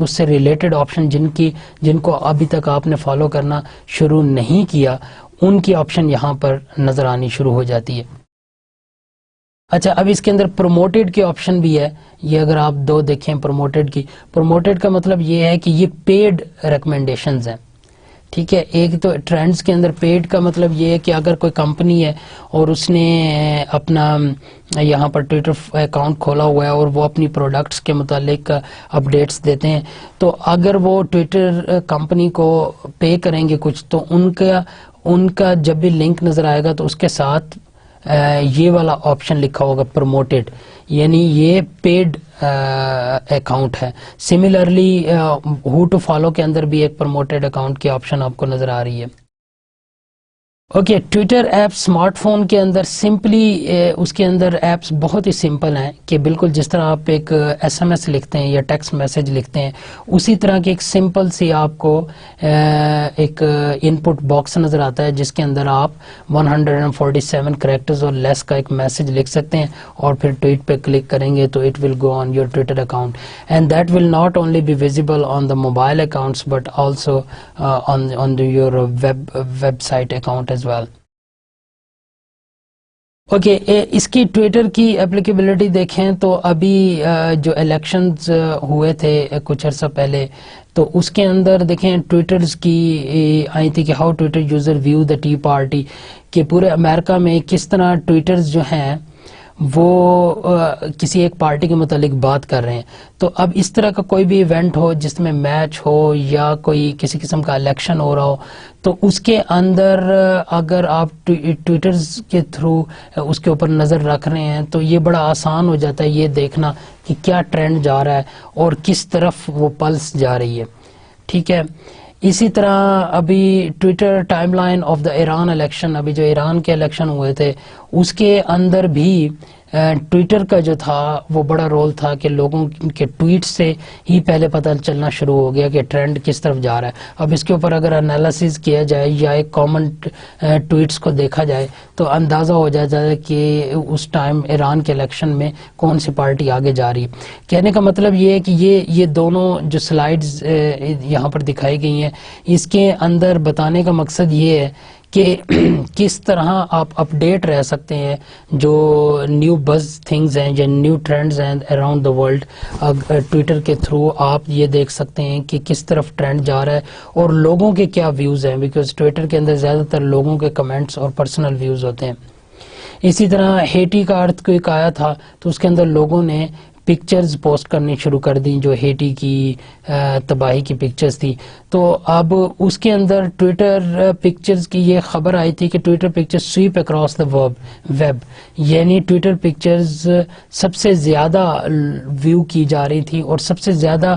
اس سے ریلیٹڈ آپشن جن کو ابھی تک آپ نے فالو کرنا شروع نہیں کیا ان کی آپشن یہاں پر نظر آنی شروع ہو جاتی ہے. اچھا اب اس کے اندر پروموٹیڈ کی آپشن بھی ہے. یہ اگر آپ دو دیکھیں پروموٹیڈ کا مطلب یہ ہے کہ یہ پیڈ ریکمنڈیشنز ہیں. ٹھیک ہے, ایک تو ٹرینڈز کے اندر پیڈ کا مطلب یہ ہے کہ اگر کوئی کمپنی ہے اور اس نے اپنا یہاں پر ٹویٹر اکاؤنٹ کھولا ہوا ہے اور وہ اپنی پروڈکٹس کے متعلق اپڈیٹس دیتے ہیں تو اگر وہ ٹویٹر کمپنی کو پے کریں گے کچھ تو ان کا جب بھی لنک نظر آئے گا تو اس کے ساتھ یہ والا آپشن لکھا ہوگا پروموٹیڈ, یعنی یہ پیڈ اکاؤنٹ ہے. سملرلی ہو ٹو فالو کے اندر بھی ایک پروموٹیڈ اکاؤنٹ کی آپشن آپ کو نظر آ رہی ہے. Okay, Twitter app smart phone کے اندر سمپلی اس کے اندر ایپس بہت ہی سمپل ہیں کہ بالکل جس طرح آپ ایک ایس ایم ایس لکھتے ہیں یا ٹیکسٹ میسج لکھتے ہیں اسی طرح کی ایک سمپل سی آپ کو ایک ان پٹ باکس نظر آتا ہے جس کے اندر آپ 147 کریکٹرز اور لیس کا ایک میسج لکھ سکتے ہیں اور پھر ٹویٹ پہ کلک کریں گے تو it will go on your Twitter account and that will not only be visible on the mobile accounts but also on your website account as well. Okay, اس کی ٹویٹر کی applicability دیکھیں تو ابھی جو الیکشنز ہوئے تھے کچھ عرصہ پہلے تو اس کے اندر دیکھیں ٹویٹرز کی آئی تھی کہ how Twitter user view the Tea Party, کہ پورے امریکہ میں کس طرح ٹویٹرز جو ہیں وہ کسی ایک پارٹی کے متعلق بات کر رہے ہیں. تو اب اس طرح کا کوئی بھی ایونٹ ہو جس میں میچ ہو یا کوئی کسی قسم کا الیکشن ہو رہا ہو تو اس کے اندر اگر آپ ٹویٹرز کے تھرو اس کے اوپر نظر رکھ رہے ہیں تو یہ بڑا آسان ہو جاتا ہے یہ دیکھنا کہ کیا ٹرینڈ جا رہا ہے اور کس طرف وہ پلس جا رہی ہے. ٹھیک ہے, اسی طرح ابھی Twitter time line of the Iran election, ابھی جو ایران کے الیکشن ہوئے تھے اس کے اندر بھی ٹویٹر کا جو تھا وہ بڑا رول تھا کہ لوگوں کے ٹویٹ سے ہی پہلے پتہ چلنا شروع ہو گیا کہ ٹرینڈ کس طرف جا رہا ہے. اب اس کے اوپر اگر انالیسز کیا جائے یا ایک کامن ٹویٹس کو دیکھا جائے تو اندازہ ہو جاتا ہے کہ اس ٹائم ایران کے الیکشن میں کون سی پارٹی آگے جا رہی ہے. کہنے کا مطلب یہ ہے کہ یہ دونوں جو سلائیڈز یہاں پر دکھائی گئی ہیں اس کے اندر بتانے کا مقصد یہ ہے کہ کس طرح آپ اپڈیٹ رہ سکتے ہیں جو نیو بز تھنگز ہیں یا نیو ٹرینڈز ہیں اراؤنڈ دا ورلڈ. ٹویٹر کے تھرو آپ یہ دیکھ سکتے ہیں کہ کس طرف ٹرینڈ جا رہا ہے اور لوگوں کے کیا ویوز ہیں, بیکاز ٹویٹر کے اندر زیادہ تر لوگوں کے کمنٹس اور پرسنل ویوز ہوتے ہیں. اسی طرح ہیٹی کا ارتھ کوئک آیا تھا تو اس کے اندر لوگوں نے پکچرز پوسٹ کرنی شروع کر دیں جو ہیٹی کی تباہی کی پکچرز تھی. تو اب اس کے اندر ٹویٹر پکچرز کی یہ خبر آئی تھی کہ Twitter pictures sweep across the web, یعنی ٹویٹر پکچرز سب سے زیادہ ویو کی جا رہی تھی اور سب سے زیادہ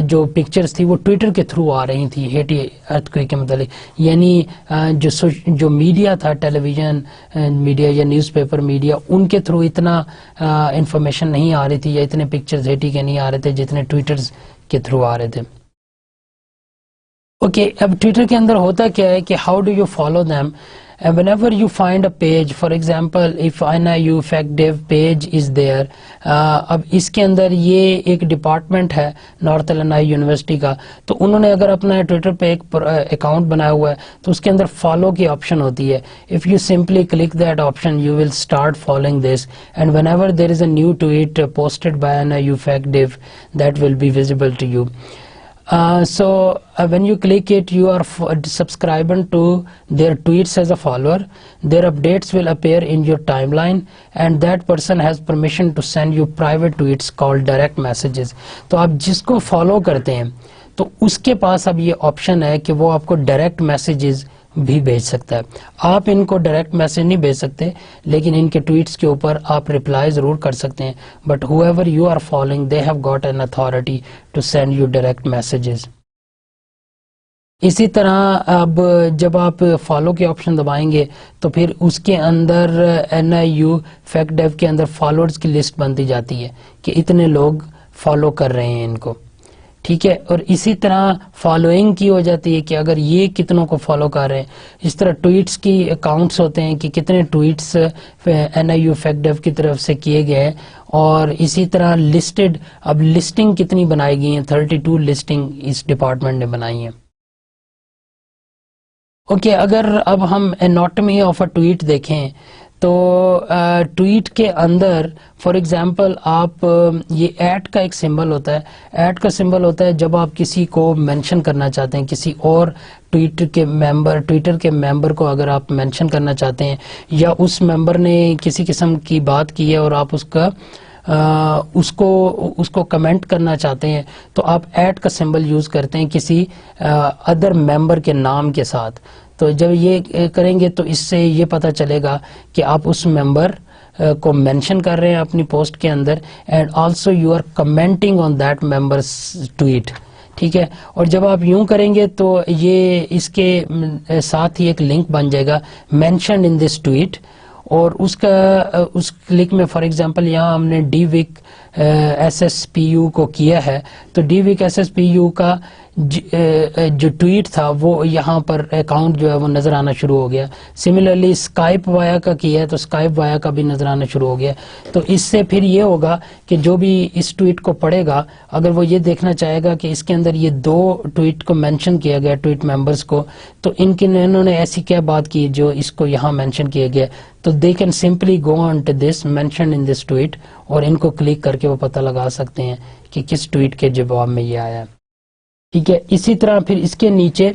جو پکچرز تھی وہ ٹویٹر کے تھرو آ رہی تھی ہیٹی ارتھ کوئک کے متعلق. یعنی جو میڈیا تھا, ٹیلی ویژن میڈیا یا نیوز پیپر میڈیا, ان کے تھرو اتنا انفارمیشن نہیں آ رہی تھی یا اتنے پکچرز ہیٹی کے نہیں آ رہے تھے جتنے ٹویٹرز کے تھرو آ رہے تھے. اوکے, اب ٹویٹر کے اندر ہوتا کیا ہے کہ how do you follow them whenever you find a page, for example if INIU FactDev page is there, اب اس کے اندر یہ ایک ڈپارٹمنٹ ہے نارتھ الینائی یونیورسٹی کا, تو انہوں نے اگر اپنا ٹویٹر پہ ایک اکاؤنٹ بنایا ہوا ہے تو اس کے اندر فالو کی آپشن ہوتی ہے. if you simply click that option you will start following this and whenever there is a new tweet posted by INIU FactDev that will be visible to you. So when you click it, you are subscribing to their tweets as a follower. Their updates will appear in your timeline, and that person has permission to send you private tweets called direct messages. تو آپ جس کو follow کرتے ہیں تو اس کے پاس اب یہ آپشن ہے کہ وہ آپ کو ڈائریکٹ میسیجز بھی بھیج سکتا ہے. آپ ان کو ڈائریکٹ میسج نہیں بھیج سکتے, لیکن ان کے ٹویٹس کے اوپر آپ رپلائی ضرور کر سکتے ہیں. But whoever you are following, they have got an authority to send you direct messages. اسی طرح اب جب آپ فالو کے آپشن دبائیں گے تو پھر اس کے اندر NIU فیکٹ ڈیو کے اندر فالوورز کی لسٹ بنتی جاتی ہے کہ اتنے لوگ فالو کر رہے ہیں ان کو, ٹھیک ہے. اور اسی طرح فالوئنگ کی ہو جاتی ہے کہ اگر یہ کتنوں کو فالو کر رہے ہیں. اس طرح ٹویٹس کی اکاؤنٹس ہوتے ہیں کہ کتنے ٹویٹس NIU فیکٹ ڈیو کی طرف سے کیے گئے, اور اسی طرح لسٹڈ, اب لسٹنگ کتنی بنائی گئی ہیں, 32 لسٹنگ اس ڈپارٹمنٹ نے بنائی ہیں. اوکے, اگر اب ہم اناٹمی آف اے ٹویٹ دیکھیں تو ٹویٹ کے اندر فار ایگزامپل آپ یہ ایٹ کا ایک سمبل ہوتا ہے. ایٹ کا سمبل ہوتا ہے جب آپ کسی کو مینشن کرنا چاہتے ہیں, کسی اور ٹویٹر کے ممبر کو اگر آپ مینشن کرنا چاہتے ہیں, یا اس ممبر نے کسی قسم کی بات کی ہے اور آپ اس کو کمنٹ کرنا چاہتے ہیں, تو آپ ایٹ کا سمبل یوز کرتے ہیں کسی ادر ممبر کے نام کے ساتھ. تو جب یہ کریں گے تو اس سے یہ پتہ چلے گا کہ آپ اس ممبر کو مینشن کر رہے ہیں اپنی پوسٹ کے اندر, and also you are commenting on that members tweet, ٹھیک ہے. اور جب آپ یوں کریں گے تو یہ اس کے ساتھ ہی ایک لنک بن جائے گا مینشن ان دس ٹویٹ, اور اس کلک میں فار ایگزامپل یہاں ہم نے DWIC SSPU کو کیا ہے, تو DWIC SSPU کا جو ٹویٹ تھا وہ یہاں پر اکاؤنٹ جو ہے وہ نظر آنا شروع ہو گیا. سملرلی اسکائپ وایا کا کیا ہے تو اسکائپ وایا کا بھی نظر آنا شروع ہو گیا. تو اس سے پھر یہ ہوگا کہ جو بھی اس ٹویٹ کو پڑھے گا, اگر وہ یہ دیکھنا چاہے گا کہ اس کے اندر یہ 2 ٹویٹ کو مینشن کیا گیا ٹویٹ ممبرس کو, تو انہوں نے ایسی کیا بات کی جو اس کو یہاں مینشن کیا گیا, تو they can simply go on to this mention in this tweet, اور ان کو کلک کر کے وہ پتہ لگا سکتے ہیں کہ کس ٹویٹ کے جواب میں یہ آیا, ٹھیک ہے. اسی طرح پھر اس کے نیچے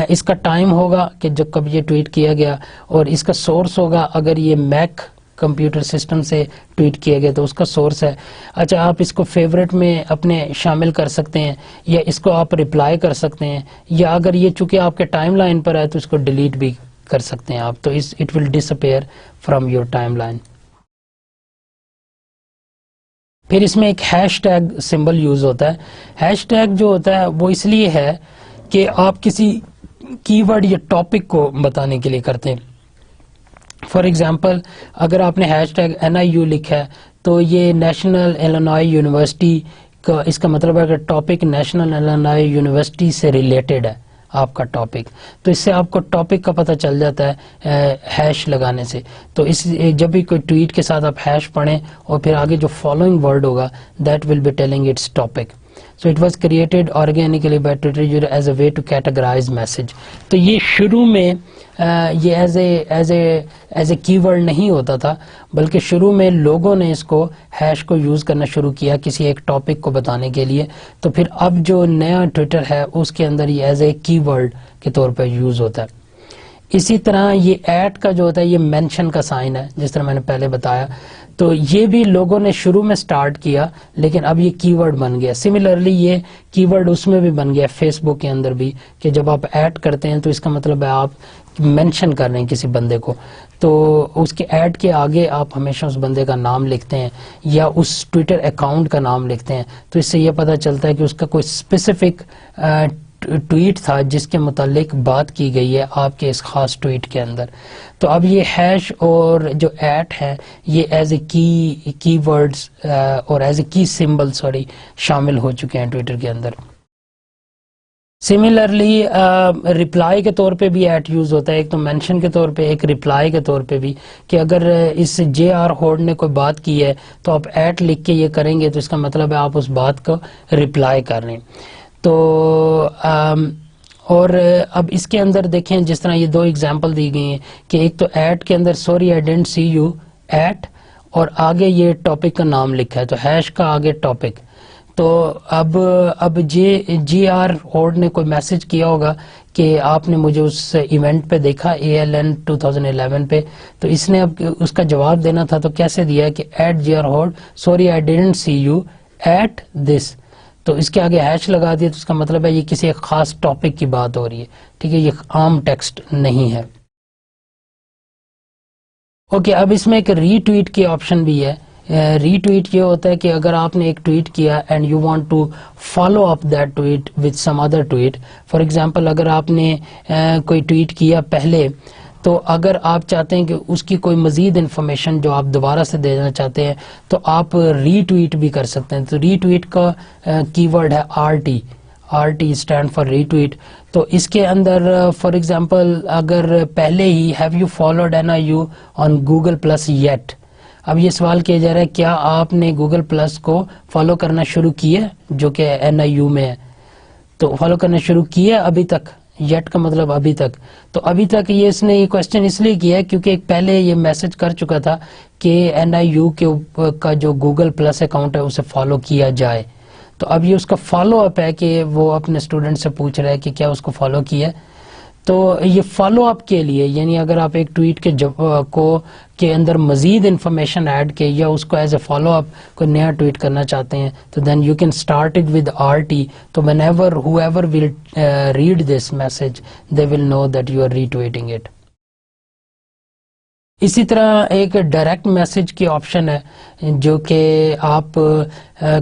اس کا ٹائم ہوگا کہ جب کب یہ ٹویٹ کیا گیا, اور اس کا سورس ہوگا اگر یہ میک کمپیوٹر سسٹم سے ٹویٹ کیا گیا تو اس کا سورس ہے. اچھا, آپ اس کو فیورٹ میں اپنے شامل کر سکتے ہیں, یا اس کو آپ رپلائی کر سکتے ہیں, یا اگر یہ چونکہ آپ کے ٹائم لائن پر ہے تو اس کو ڈیلیٹ بھی کر سکتے ہیں آپ, تو it will disappear from your timeline. پھر اس میں ایک ہیش ٹیگ سمبل یوز ہوتا ہے. ہیش ٹیگ جو ہوتا ہے وہ اس لیے ہے کہ آپ کسی کی ورڈ یا ٹاپک کو بتانے کے لیے کرتے ہیں. فار ایگزامپل اگر آپ نے ہیش ٹیگ NIU لکھا ہے تو یہ نیشنل الینوائے یونیورسٹی کا, اس کا مطلب ہے کہ ٹاپک نیشنل الینوائے یونیورسٹی سے ریلیٹڈ ہے آپ کا ٹاپک, تو اس سے آپ کو ٹاپک کا پتہ چل جاتا ہے ہیش لگانے سے. تو جب بھی کوئی ٹویٹ کے ساتھ آپ ہیش پڑھیں اور پھر آگے جو فالوئنگ ورڈ ہوگا that will be telling its topic. So it was created organically by Twitter user as a way to categorize message. تو یہ شروع میں یہ ایز اے کی ورڈ نہیں ہوتا تھا, بلکہ شروع میں لوگوں نے اس کو ہیش کو یوز کرنا شروع کیا کسی ایک ٹاپک کو بتانے کے لیے. تو پھر اب جو نیا ٹویٹر ہے اس کے اندر یہ ایز اے کی ورڈ کے طور پہ یوز ہوتا ہے. اسی طرح یہ ایٹ کا جو ہوتا ہے یہ مینشن کا سائن ہے, جس طرح میں نے پہلے بتایا. تو یہ بھی لوگوں نے شروع میں سٹارٹ کیا, لیکن اب یہ کی ورڈ بن گیا. سملرلی یہ کی ورڈ اس میں بھی بن گیا فیس بک کے اندر بھی, کہ جب آپ ایڈ کرتے ہیں تو اس کا مطلب ہے آپ مینشن کر رہے ہیں کسی بندے کو, تو اس کے ایڈ کے آگے آپ ہمیشہ اس بندے کا نام لکھتے ہیں یا اس ٹویٹر اکاؤنٹ کا نام لکھتے ہیں. تو اس سے یہ پتہ چلتا ہے کہ اس کا کوئی اسپیسیفک ٹویٹ تھا جس کے متعلق بات کی گئی ہے آپ کے اس خاص ٹویٹ کے اندر. تو اب یہ ہیش اور جو ایٹ ہے یہ ایز اے کی ورڈز اور ایز اے کی سمبل شامل ہو چکے ہیں ٹویٹر کے اندر. سملرلی رپلائی کے طور پہ بھی ایٹ یوز ہوتا ہے, ایک تو مینشن کے طور پہ, ایک رپلائی کے طور پہ بھی, کہ اگر اس JR ہوڈ نے کوئی بات کی ہے تو آپ ایٹ لکھ کے یہ کریں گے تو اس کا مطلب ہے آپ اس بات کو رپلائی کر رہے ہیں. تو اور اب اس کے اندر دیکھیں جس طرح یہ 2 ایگزامپل دی گئی ہیں کہ ایک تو ایٹ کے اندر sorry I didn't see you at, اور آگے یہ ٹاپک کا نام لکھا ہے, تو ہیش کا آگے ٹاپک. تو اب جی آر ہوڈ نے کوئی میسج کیا ہوگا کہ آپ نے مجھے اس ایونٹ پہ دیکھا ALN 2011 پہ, تو اس نے اب اس کا جواب دینا تھا, تو کیسے دیا کہ at G R hood sorry I didn't see you at this, تو اس کے آگے ہیش لگا دیا, تو اس کا مطلب ہے یہ کسی ایک خاص ٹاپک کی بات ہو رہی ہے, ٹھیک ہے, یہ عام ٹیکسٹ نہیں ہے. اوکے, اب اس میں ایک ری ٹویٹ کی آپشن بھی ہے. ری ٹویٹ یہ ہوتا ہے کہ اگر آپ نے ایک ٹویٹ کیا and you want to follow up that tweet with some other tweet, for example اگر آپ نے کوئی ٹویٹ کیا پہلے, تو اگر آپ چاہتے ہیں کہ اس کی کوئی مزید انفارمیشن جو آپ دوبارہ سے دینا چاہتے ہیں, تو آپ ری ٹویٹ بھی کر سکتے ہیں. تو ری ٹویٹ کا کی ورڈ ہے RT stand for retweet. تو اس کے اندر فار ایگزامپل اگر پہلے ہی have you followed NIU on Google plus yet, اب یہ سوال کیا جا رہا ہے کیا آپ نے گوگل پلس کو فالو کرنا شروع کیا جو کہ NIU میں ہے, تو فالو کرنا شروع کیا ابھی تک, یٹ کا مطلب ابھی تک. تو ابھی تک یہ اس نے یہ کوشچن اس لیے کیا ہے کیونکہ پہلے یہ میسج کر چکا تھا کہ NIU کا جو گوگل پلس اکاؤنٹ ہے اسے فالو کیا جائے. تو اب یہ اس کا فالو اپ ہے کہ وہ اپنے اسٹوڈنٹ سے پوچھ رہا ہے کہ کیا اس کو فالو کیا. تو یہ فالو اپ کے لیے, یعنی اگر آپ ایک ٹویٹ کے اندر مزید انفارمیشن ایڈ کے یا اس کو ایز اے فالو اپ کوئی نیا ٹویٹ کرنا چاہتے ہیں, تو then you can start it with RT. تو whenever whoever will read this message they will know that you are retweeting it. اسی طرح ایک ڈائریکٹ میسج کی آپشن ہے جو کہ آپ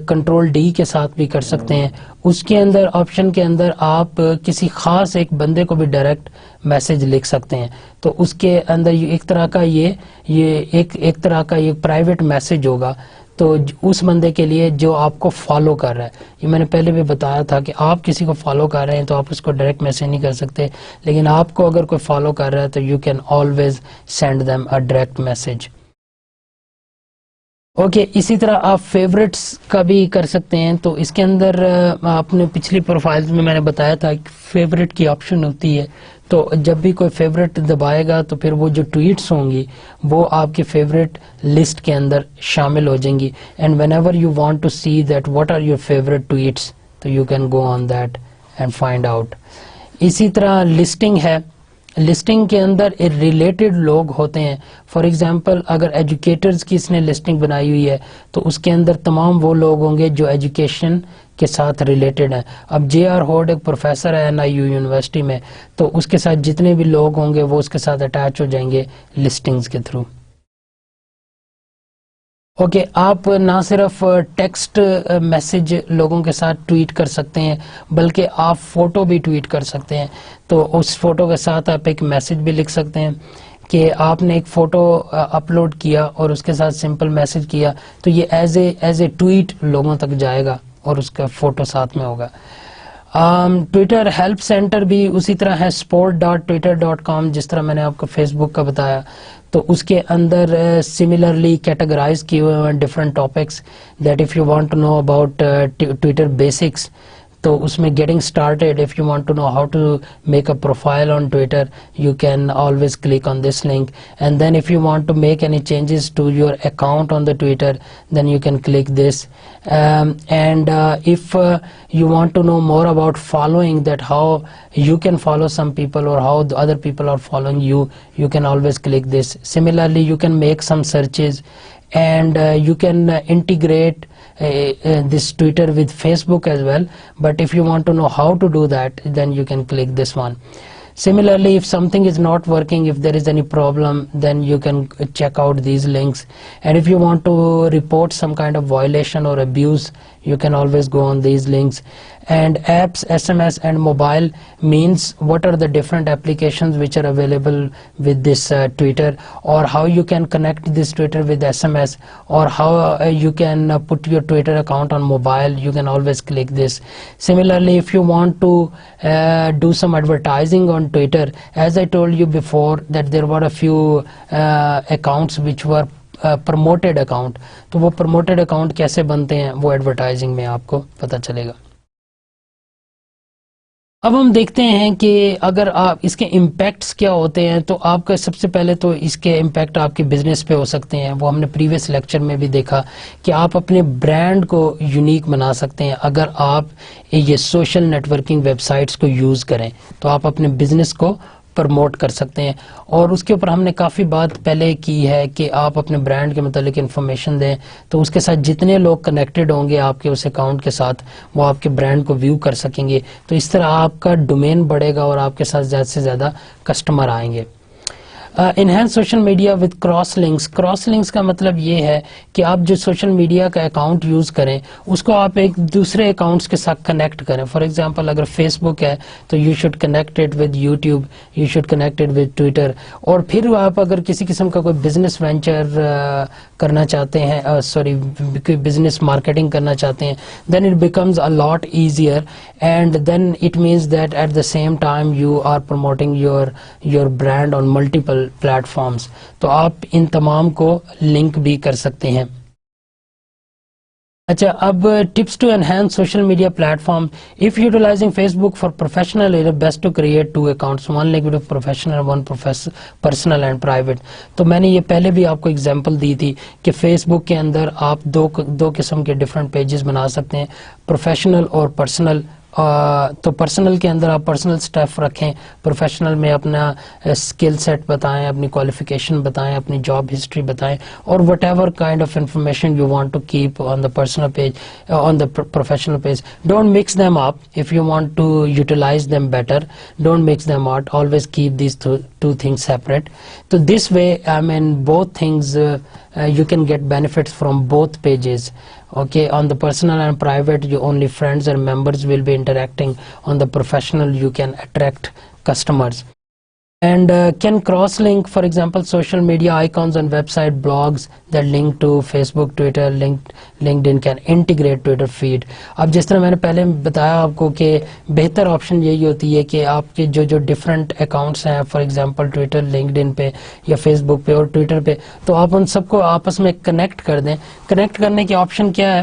کنٹرول D کے ساتھ بھی کر سکتے ہیں. اس کے اندر آپشن کے اندر آپ کسی خاص ایک بندے کو بھی ڈائریکٹ میسج لکھ سکتے ہیں. تو اس کے اندر ایک طرح کا ایک طرح کا یہ پرائیویٹ میسج ہوگا, تو اس بندے کے لیے جو آپ کو فالو کر رہا ہے. یہ میں نے پہلے بھی بتایا تھا کہ آپ کسی کو فالو کر رہے ہیں تو آپ اس کو ڈائریکٹ میسج نہیں کر سکتے, لیکن آپ کو اگر کوئی فالو کر رہا ہے تو you can always send them a direct message. Okay, اسی طرح آپ فیوریٹس کا بھی کر سکتے ہیں. تو اس کے اندر اپنے پچھلی پروفائلز میں نے بتایا تھا کہ فیوریٹ کی آپشن ہوتی ہے, تو جب بھی کوئی فیوریٹ دبائے گا تو پھر وہ جو ٹویٹس ہوں گی وہ آپ کی فیوریٹ لسٹ کے اندر شامل ہو جائیں گی. And whenever you want to see that what are your favourite tweets, تو you can go on that and find out. اسی طرح لسٹنگ ہے. لسٹنگ کے اندر ریلیٹڈ لوگ ہوتے ہیں. فار ایگزامپل اگر ایجوکیٹرز کی اس نے لسٹنگ بنائی ہوئی ہے تو اس کے اندر تمام وہ لوگ ہوں گے جو ایجوکیشن کے ساتھ ریلیٹڈ ہیں. اب JR ہوڈ ایک پروفیسر ہے NIU یونیورسٹی میں, تو اس کے ساتھ جتنے بھی لوگ ہوں گے وہ اس کے ساتھ اٹیچ ہو جائیں گے لسٹنگز کے تھرو. اوکے, آپ نہ صرف ٹیکسٹ میسج لوگوں کے ساتھ ٹویٹ کر سکتے ہیں بلکہ آپ فوٹو بھی ٹویٹ کر سکتے ہیں. تو اس فوٹو کے ساتھ آپ ایک میسج بھی لکھ سکتے ہیں کہ آپ نے ایک فوٹو اپلوڈ کیا اور اس کے ساتھ سمپل میسج کیا, تو یہ ایز اے ٹویٹ لوگوں تک جائے گا اور اس کا فوٹو ساتھ میں ہوگا. ٹویٹر ہیلپ سینٹر بھی اسی طرح ہے, support.twitter.com, جس طرح میں نے آپ کو فیس بک کا بتایا. تو اس کے اندر سملرلی کیٹیگرائز کیے ہوئے ہیں different topics that if you want to know about Twitter basics, تو اس میں getting started, if you want to know how to make a profile on Twitter, you can always click on this link. And then if you want to make any changes to your account on the Twitter, then you can click this. And if you want to know more about following, that how you can follow some people or how the other people are following you, you can always click this. Similarly, you can make some searches and you can integrate this Twitter with Facebook as well. But if you want to know how to do that, then you can click this one. Similarly, if something is not working, if there is any problem, then you can check out these links. And if you want to report some kind of violation or abuse, you can always go on these links. And apps, SMS and mobile means what are the different applications which are available with this Twitter, or how you can connect this Twitter with SMS, or how you can put your Twitter account on mobile. You can always click this. Similarly, if you want to do some advertising on Twitter, as I told you before that there were a few accounts which were promoted account, تو وہ promoted account کیسے بنتے ہیں وہ advertising میں آپ کو پتہ چلے گا. اب ہم دیکھتے ہیں کہ اگر آپ اس کے امپیکٹس کیا ہوتے ہیں، تو آپ کا سب سے پہلے تو اس کے امپیکٹ آپ کے بزنس پہ ہو سکتے ہیں. وہ ہم نے پریویس لیکچر میں بھی دیکھا کہ آپ اپنے برانڈ کو یونیک بنا سکتے ہیں اگر آپ یہ social networking websites کو یوز کریں، تو آپ اپنے بزنس کو پرموٹ کر سکتے ہیں. اور اس کے اوپر ہم نے کافی بات پہلے کی ہے کہ آپ اپنے برانڈ کے متعلق انفارمیشن دیں، تو اس کے ساتھ جتنے لوگ کنیکٹڈ ہوں گے آپ کے اس اکاؤنٹ کے ساتھ، وہ آپ کے برانڈ کو ویو کر سکیں گے. تو اس طرح آپ کا ڈومین بڑھے گا اور آپ کے ساتھ زیادہ سے زیادہ کسٹمر آئیں گے. Enhance social media with cross links. Cross links کا مطلب یہ ہے کہ آپ جو سوشل میڈیا کا اکاؤنٹ یوز کریں اس کو آپ ایک دوسرے اکاؤنٹس کے ساتھ کنیکٹ کریں. فار ایگزامپل اگر فیس بک ہے تو you should connect it with YouTube, you should connect it with Twitter. اور پھر آپ اگر کسی قسم کا کوئی بزنس وینچر کرنا چاہتے ہیں، بزنس مارکیٹنگ کرنا چاہتے ہیں، then it becomes a lot easier, and then it means that at the same time you are promoting your brand on multiple platforms. تو آپ ان تمام کو لنک بھی کر سکتے ہیں. اچھا، اب tips to enhance social media platform. If utilizing Facebook for professional, it is best to create 2 accounts, one linked professional, one personal and private. تو میں نے یہ پہلے بھی آپ کو اگزامپل دی تھی کہ فیس بک کے اندر آپ دو قسم کے ڈفرینٹ پیجز بنا سکتے ہیں، پروفیشنل اور پرسنل. تو پرسنل کے اندر آپ پرسنل سٹیف رکھیں، پروفیشنل میں اپنا اسکل سیٹ بتائیں، اپنی کوالیفیکیشن بتائیں، اپنی جاب ہسٹری بتائیں، اور whatever kind of information you want to keep on the personal page, on the professional page. Don't mix them up. If you want to utilize them better, don't mix them out. Always keep these two things separate. So this way, I mean, both things you can get benefits from both pages. Okay, on the personal and private, you only friends and members will be interacting. On the professional, you can attract customers. And can cross-link, for example, social media icons on website, blogs that link to Facebook, Twitter, LinkedIn can integrate Twitter feed. اب جس طرح میں نے پہلے بتایا آپ کو کہ بہتر آپشن یہی ہوتی ہے کہ آپ کے جو ڈفرینٹ اکاؤنٹس ہیں، فار ایگزامپل ٹویٹر، لنکڈ ان پہ یا فیس بک پہ اور ٹویٹر پہ، تو آپ ان سب کو آپس میں کنیکٹ کر دیں. کنیکٹ کرنے کی آپشن کیا ہے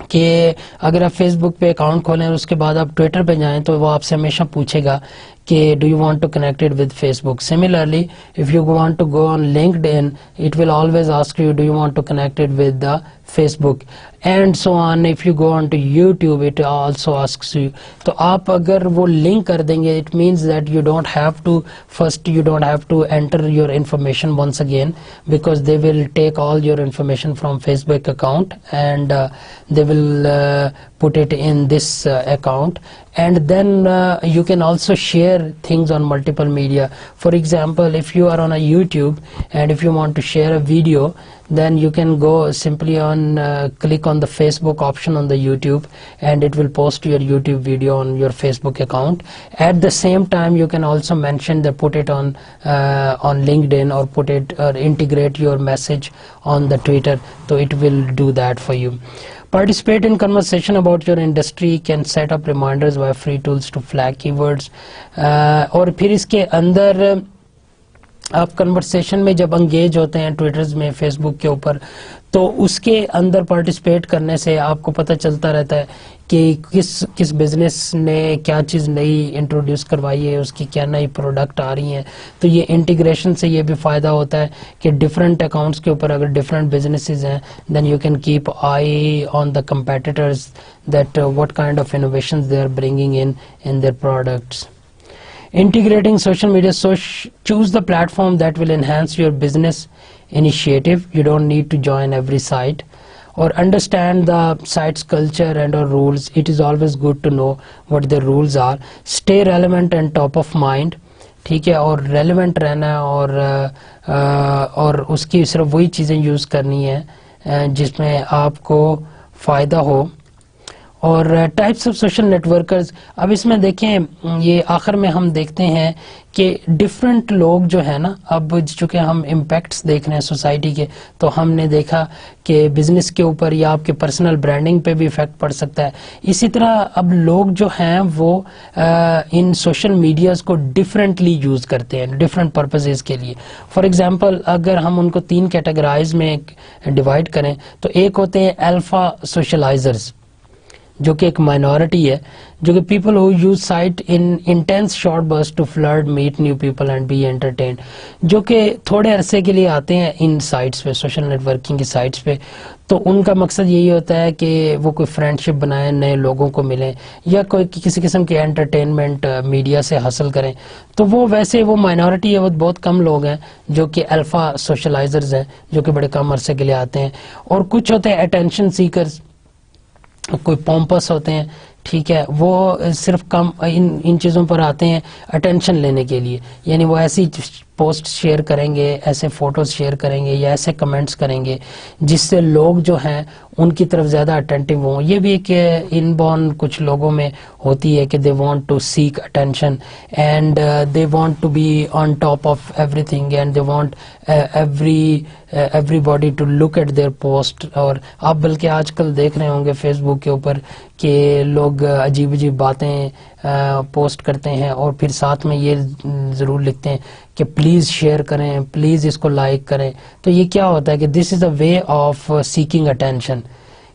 کہ اگر آپ فیس بک پہ اکاؤنٹ کھولیں اور اس کے بعد آپ ٹویٹر پہ جائیں تو وہ آپ سے ہمیشہ پوچھے گا کہ do you want to connect it with Facebook. Similarly if you want to go on LinkedIn, it will always ask you do you want to connect it with the Facebook and so on. If you go on to YouTube it also asks you. تو آپ اگر وہ link کر دیں گے، it means that you don't have to enter your information once again, because they will take all your information from Facebook account and they will put it in this account. And then you can also share things on multiple media. For example, if you are on a YouTube and if you want to share a video, then you can go simply on click on the Facebook option on the YouTube, and it will post your YouTube video on your Facebook account. At the same time, you can also mention that put it on LinkedIn, or put it or integrate your message on the Twitter, so it will do that for you. Participate in conversation about your industry, can set up reminders via free tools to flag keywords. اور پھر اس کے اندر آپ conversation میں جب engage ہوتے ہیں ٹویٹرز میں، face بک کے اوپر، تو اس کے اندر پارٹیسپیٹ کرنے سے آپ کو پتہ چلتا رہتا ہے کہ کس بزنس نے کیا چیز نئی انٹروڈیوس کروائی ہے، اس کی کیا نئی پروڈکٹ آ رہی ہیں. تو یہ انٹیگریشن سے یہ بھی فائدہ ہوتا ہے کہ ڈفرینٹ اکاؤنٹس کے اوپر اگر ڈفرینٹ بزنسز ہیں، then you can keep eye on the competitors that what kind of innovations they are bringing in their products. Integrating social media, so choose the platform that will enhance your business initiative. You don't need to join every site or understand the site's culture and or rules. It is always good to know what the rules are. Stay relevant and top of mind. ٹھیک ہے، اور relevant رہنا اور اس کی صرف وہی چیزیں use کرنی ہیں جس میں آپ کو فائدہ ہو. اور types of social networkers, اب اس میں دیکھیں یہ آخر میں ہم دیکھتے ہیں کہ ڈفرینٹ لوگ جو ہیں نا، اب چونکہ ہم امپیکٹس دیکھ رہے ہیں سوسائٹی کے، تو ہم نے دیکھا کہ بزنس کے اوپر یا آپ کے پرسنل برانڈنگ پہ بھی افیکٹ پڑ سکتا ہے. اسی طرح اب لوگ جو ہیں وہ ان سوشل میڈیاز کو ڈفرینٹلی یوز کرتے ہیں ڈفرینٹ پرپزز کے لیے. فار ایگزامپل اگر ہم ان کو 3 کیٹیگرائز میں ڈیوائڈ کریں تو ایک ہوتے ہیں الفا سوشلائزرز، جو کہ ایک مائنورٹی ہے, جو کہ people who use site in intense short burst to flirt, meet new people and be entertained, جو کہ تھوڑے عرصے کے لیے آتے ہیں ان سائٹس پہ, سوشل نیٹ ورکنگ کی سائٹس پہ. تو ان کا مقصد یہی ہوتا ہے کہ وہ کوئی فرینڈ شپ بنائیں, نئے لوگوں کو ملیں, یا کوئی کسی قسم کی انٹرٹینمنٹ میڈیا سے حاصل کریں. تو وہ ویسے وہ مائنورٹی ہے, وہ بہت کم لوگ ہیں جو کہ الفا سوشلائزرز ہیں, جو کہ بڑے کم عرصے کے لیے آتے ہیں. اور کچھ ہوتے ہیں اٹینشن سیکرز, کوئی پومپس ہوتے ہیں, ٹھیک ہے, وہ صرف کم ان چیزوں پر آتے ہیں اٹینشن لینے کے لیے. یعنی وہ ایسی پوسٹ شیئر کریں گے, ایسے فوٹوز شیئر کریں گے, یا ایسے کمنٹس کریں گے جس سے لوگ جو ہیں ان کی طرف زیادہ اٹینٹیو ہوں. یہ بھی ایک ان بورن کچھ لوگوں میں ہوتی ہے کہ they want to seek attention and they want to be on top of everything and they want everybody to look at their post. اور آپ بلکہ آج کل دیکھ رہے ہوں گے فیس بک کے اوپر کہ لوگ عجیب عجیب باتیں پوسٹ کرتے ہیں, اور پھر ساتھ میں یہ ضرور لکھتے ہیں کہ پلیز شیئر کریں, پلیز اس کو لائک کریں. تو یہ کیا ہوتا ہے کہ دس از اے وے آف سیکنگ اٹینشن,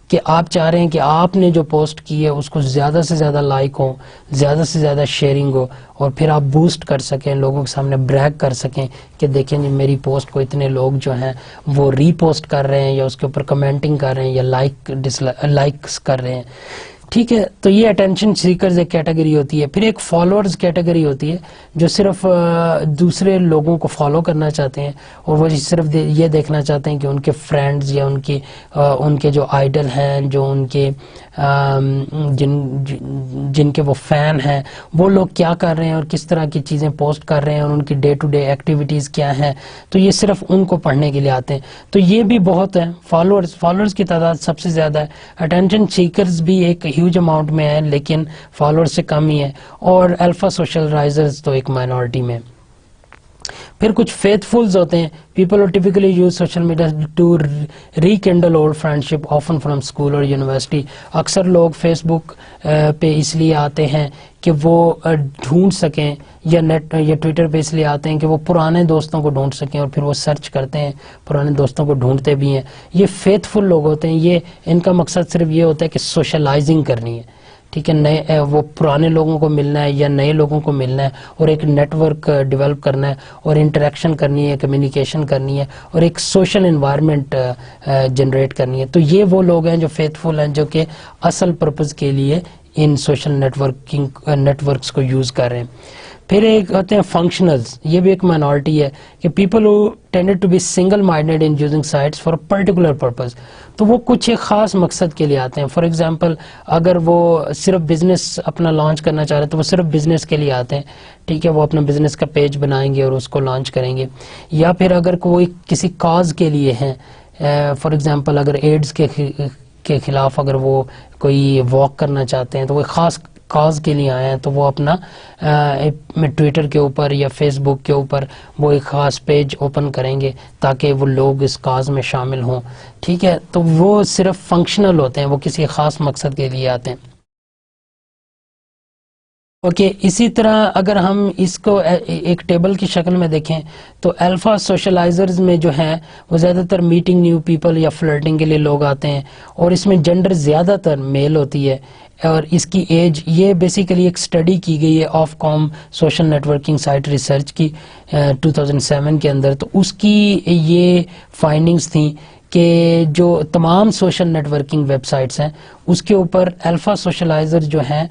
کہ آپ چاہ رہے ہیں کہ آپ نے جو پوسٹ کی ہے اس کو زیادہ سے زیادہ لائک ہو, زیادہ سے زیادہ شیئرنگ ہو, اور پھر آپ بوسٹ کر سکیں, لوگوں کے سامنے بریگ کر سکیں کہ دیکھیں جی میری پوسٹ کو اتنے لوگ جو ہیں وہ ری پوسٹ کر رہے ہیں, یا اس کے اوپر کمنٹنگ کر رہے ہیں, یا لائکس کر رہے ہیں. ٹھیک ہے, تو یہ اٹینشن سیکرز ایک کیٹیگری ہوتی ہے. پھر ایک فالوورز کیٹیگری ہوتی ہے جو صرف دوسرے لوگوں کو فالو کرنا چاہتے ہیں, اور وہ صرف یہ دیکھنا چاہتے ہیں کہ ان کے فرینڈز یا ان کے جو آئیڈل ہیں, جو ان کے جن کے وہ فین ہیں, وہ لوگ کیا کر رہے ہیں اور کس طرح کی چیزیں پوسٹ کر رہے ہیں, اور ان کی ڈے ٹو ڈے ایکٹیویٹیز کیا ہیں. تو یہ صرف ان کو پڑھنے کے لیے آتے ہیں. تو یہ بھی بہت ہے, فالوورز کی تعداد سب سے زیادہ ہے. اٹینشن سیکرز بھی ایک ہیوج اماؤنٹ میں ہیں, لیکن فالوورز سے کم ہی ہے. اور الفا سوشلائزرز تو ایک مائنورٹی میں. پھر کچھ فیتھ فلز ہوتے ہیں, people who typically use social media to rekindle old friendship often from school or university. اکثر لوگ فیس بک پہ اس لیے آتے ہیں کہ وہ ڈھونڈ سکیں, یا یا ٹویٹر پہ اس لیے آتے ہیں کہ وہ پرانے دوستوں کو ڈھونڈ سکیں, اور پھر وہ سرچ کرتے ہیں, پرانے دوستوں کو ڈھونڈتے بھی ہیں. یہ فیتھ فل لوگ ہوتے ہیں, یہ ان کا مقصد صرف یہ ہوتا ہے کہ سوشلائزنگ کرنی ہے, ٹھیک ہے, نئے وہ پرانے لوگوں کو ملنا ہے یا نئے لوگوں کو ملنا ہے, اور ایک نیٹ ورک ڈیولپ کرنا ہے, اور انٹریکشن کرنی ہے, کمیونیکیشن کرنی ہے, اور ایک سوشل انوائرمنٹ جنریٹ کرنی ہے. تو یہ وہ لوگ ہیں جو فیتھ فل ہیں, جو کہ اصل پرپز کے لیے ان سوشل نیٹ ورکس کو یوز کر رہے ہیں. پھر ایک ہوتے ہیں فنکشنلز, یہ بھی ایک مائنورٹی ہے کہ people who tended to be single minded in using sites for a particular purpose. تو وہ کچھ ایک خاص مقصد کے لیے آتے ہیں. فار ایگزامپل اگر وہ صرف بزنس اپنا لانچ کرنا چاہ رہے ہیں تو وہ صرف بزنس کے لیے آتے ہیں, ٹھیک ہے, وہ اپنا بزنس کا پیج بنائیں گے اور اس کو لانچ کریں گے. یا پھر اگر کوئی کسی کاز کے لیے ہیں, فار ایگزامپل اگر ایڈز کے خلاف اگر وہ کوئی واک کرنا چاہتے ہیں, تو وہ خاص کاز کے لیے آئے ہیں, تو وہ اپنا ٹویٹر کے اوپر یا فیس بک کے اوپر وہ ایک خاص پیج اوپن کریں گے تاکہ وہ لوگ اس کاز میں شامل ہوں. ٹھیک ہے, تو وہ صرف فنکشنل ہوتے ہیں, وہ کسی خاص مقصد کے لیے آتے ہیں. اوکے, اسی طرح اگر ہم اس کو ایک ٹیبل کی شکل میں دیکھیں تو الفا سوشلائزرز میں جو ہیں وہ زیادہ تر میٹنگ نیو پیپل یا فلرٹنگ کے لیے لوگ آتے ہیں, اور اس میں جینڈر زیادہ تر میل ہوتی ہے, اور اس کی ایج, یہ بیسیکلی ایک اسٹڈی کی گئی ہے Ofcom social networking site research کی 2007 کے اندر. تو اس کی یہ فائنڈنگز تھیں کہ جو تمام social networking websites ہیں اس کے اوپر الفا سوشلائزر جو ہیں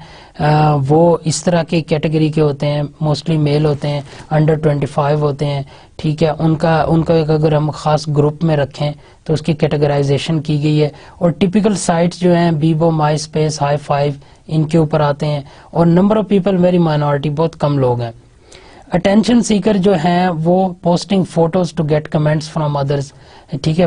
وہ اس طرح کے کیٹیگری کے ہوتے ہیں, موسٹلی میل ہوتے ہیں, انڈر 25 ہوتے ہیں. ٹھیک ہے, ان کا ایک اگر ہم خاص گروپ میں رکھیں تو اس کی کیٹیگرائزیشن کی گئی ہے. اور ٹپیکل سائٹس جو ہیں Bebo, MySpace, Hi5, ان کے اوپر آتے ہیں. اور number of people very minority, بہت کم لوگ ہیں. اٹینشن سیکر جو ہیں وہ posting photos to get comments from others, ٹھیک ہے,